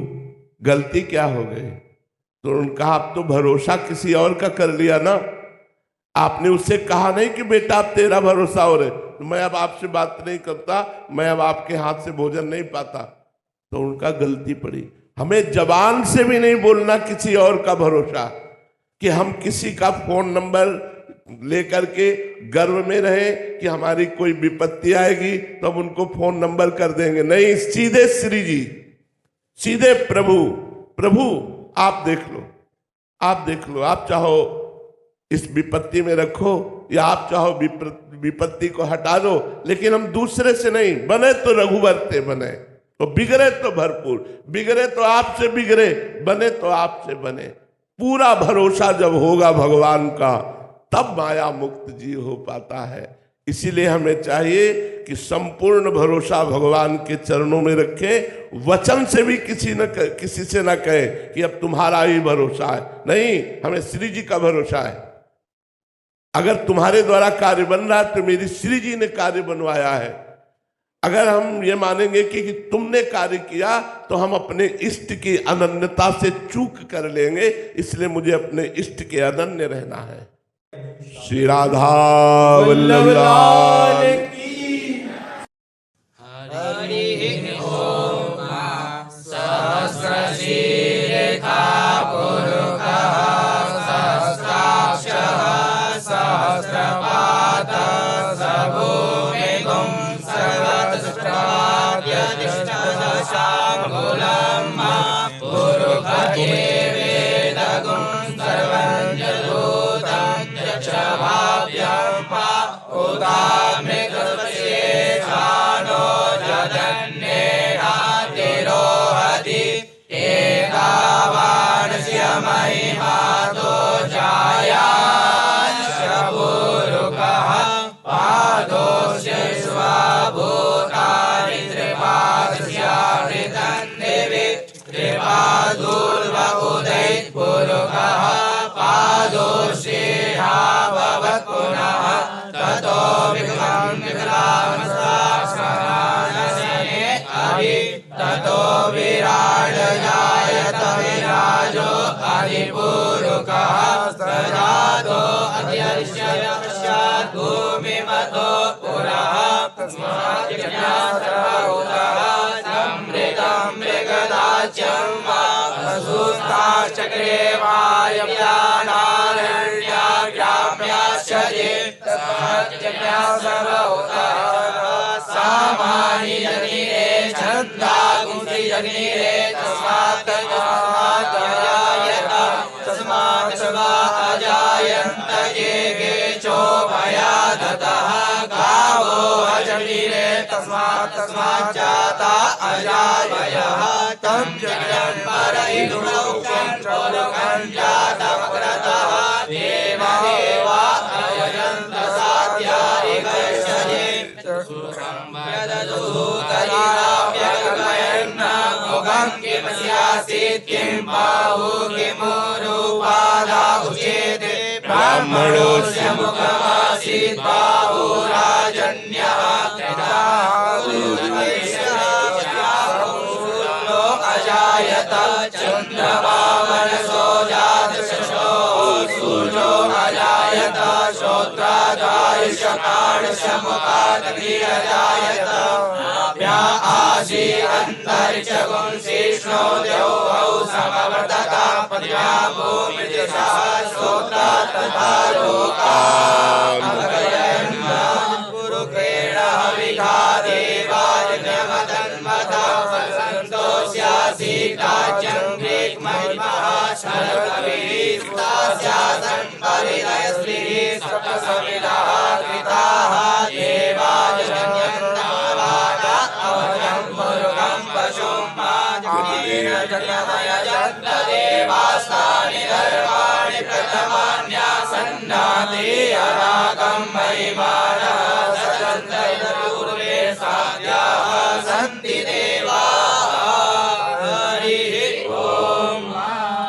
गलती क्या हो गई। तो उन्होंने कहा आप तो भरोसा किसी और का कर लिया ना, आपने उससे कहा नहीं कि बेटा अब तेरा भरोसा हो रहे, तो मैं अब आपसे बात नहीं करता, मैं अब आपके हाथ से भोजन नहीं पाता। तो उनका गलती पड़ी। हमें जबान से भी नहीं बोलना किसी और का भरोसा, कि हम किसी का फोन नंबर लेकर के गर्व में रहे कि हमारी कोई विपत्ति आएगी तो हम उनको फोन नंबर कर देंगे। नहीं, सीधे श्री जी, सीधे प्रभु, प्रभु आप देख लो, आप देख लो, आप चाहो इस विपत्ति में रखो या आप चाहो विपत्ति को हटा दो, लेकिन हम दूसरे से नहीं। बने तो रघुवर ते बने और बिगड़े तो भरपूर, बिगड़े तो आपसे बिगड़े, बने तो आपसे बने। पूरा भरोसा जब होगा भगवान का, तब माया मुक्त जीव हो पाता है। इसीलिए हमें चाहिए कि संपूर्ण भरोसा भगवान के चरणों में रखें। वचन से भी किसी से न कहे कि अब तुम्हारा ही भरोसा है, नहीं, हमें श्री जी का भरोसा है। अगर तुम्हारे द्वारा कार्य बन रहा है तो मेरी श्री जी ने कार्य बनवाया है। अगर हम ये मानेंगे कि तुमने कार्य किया तो हम अपने इष्ट की अनन्यता से चूक कर लेंगे। इसलिए मुझे अपने इष्ट के अनन्य रहना है। श्री राधा वल्लभ लाल की। उदा मृग शेषानो जगन्नेरा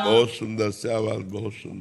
बहुत सुंदर श्यामल, बहुत सुंदर।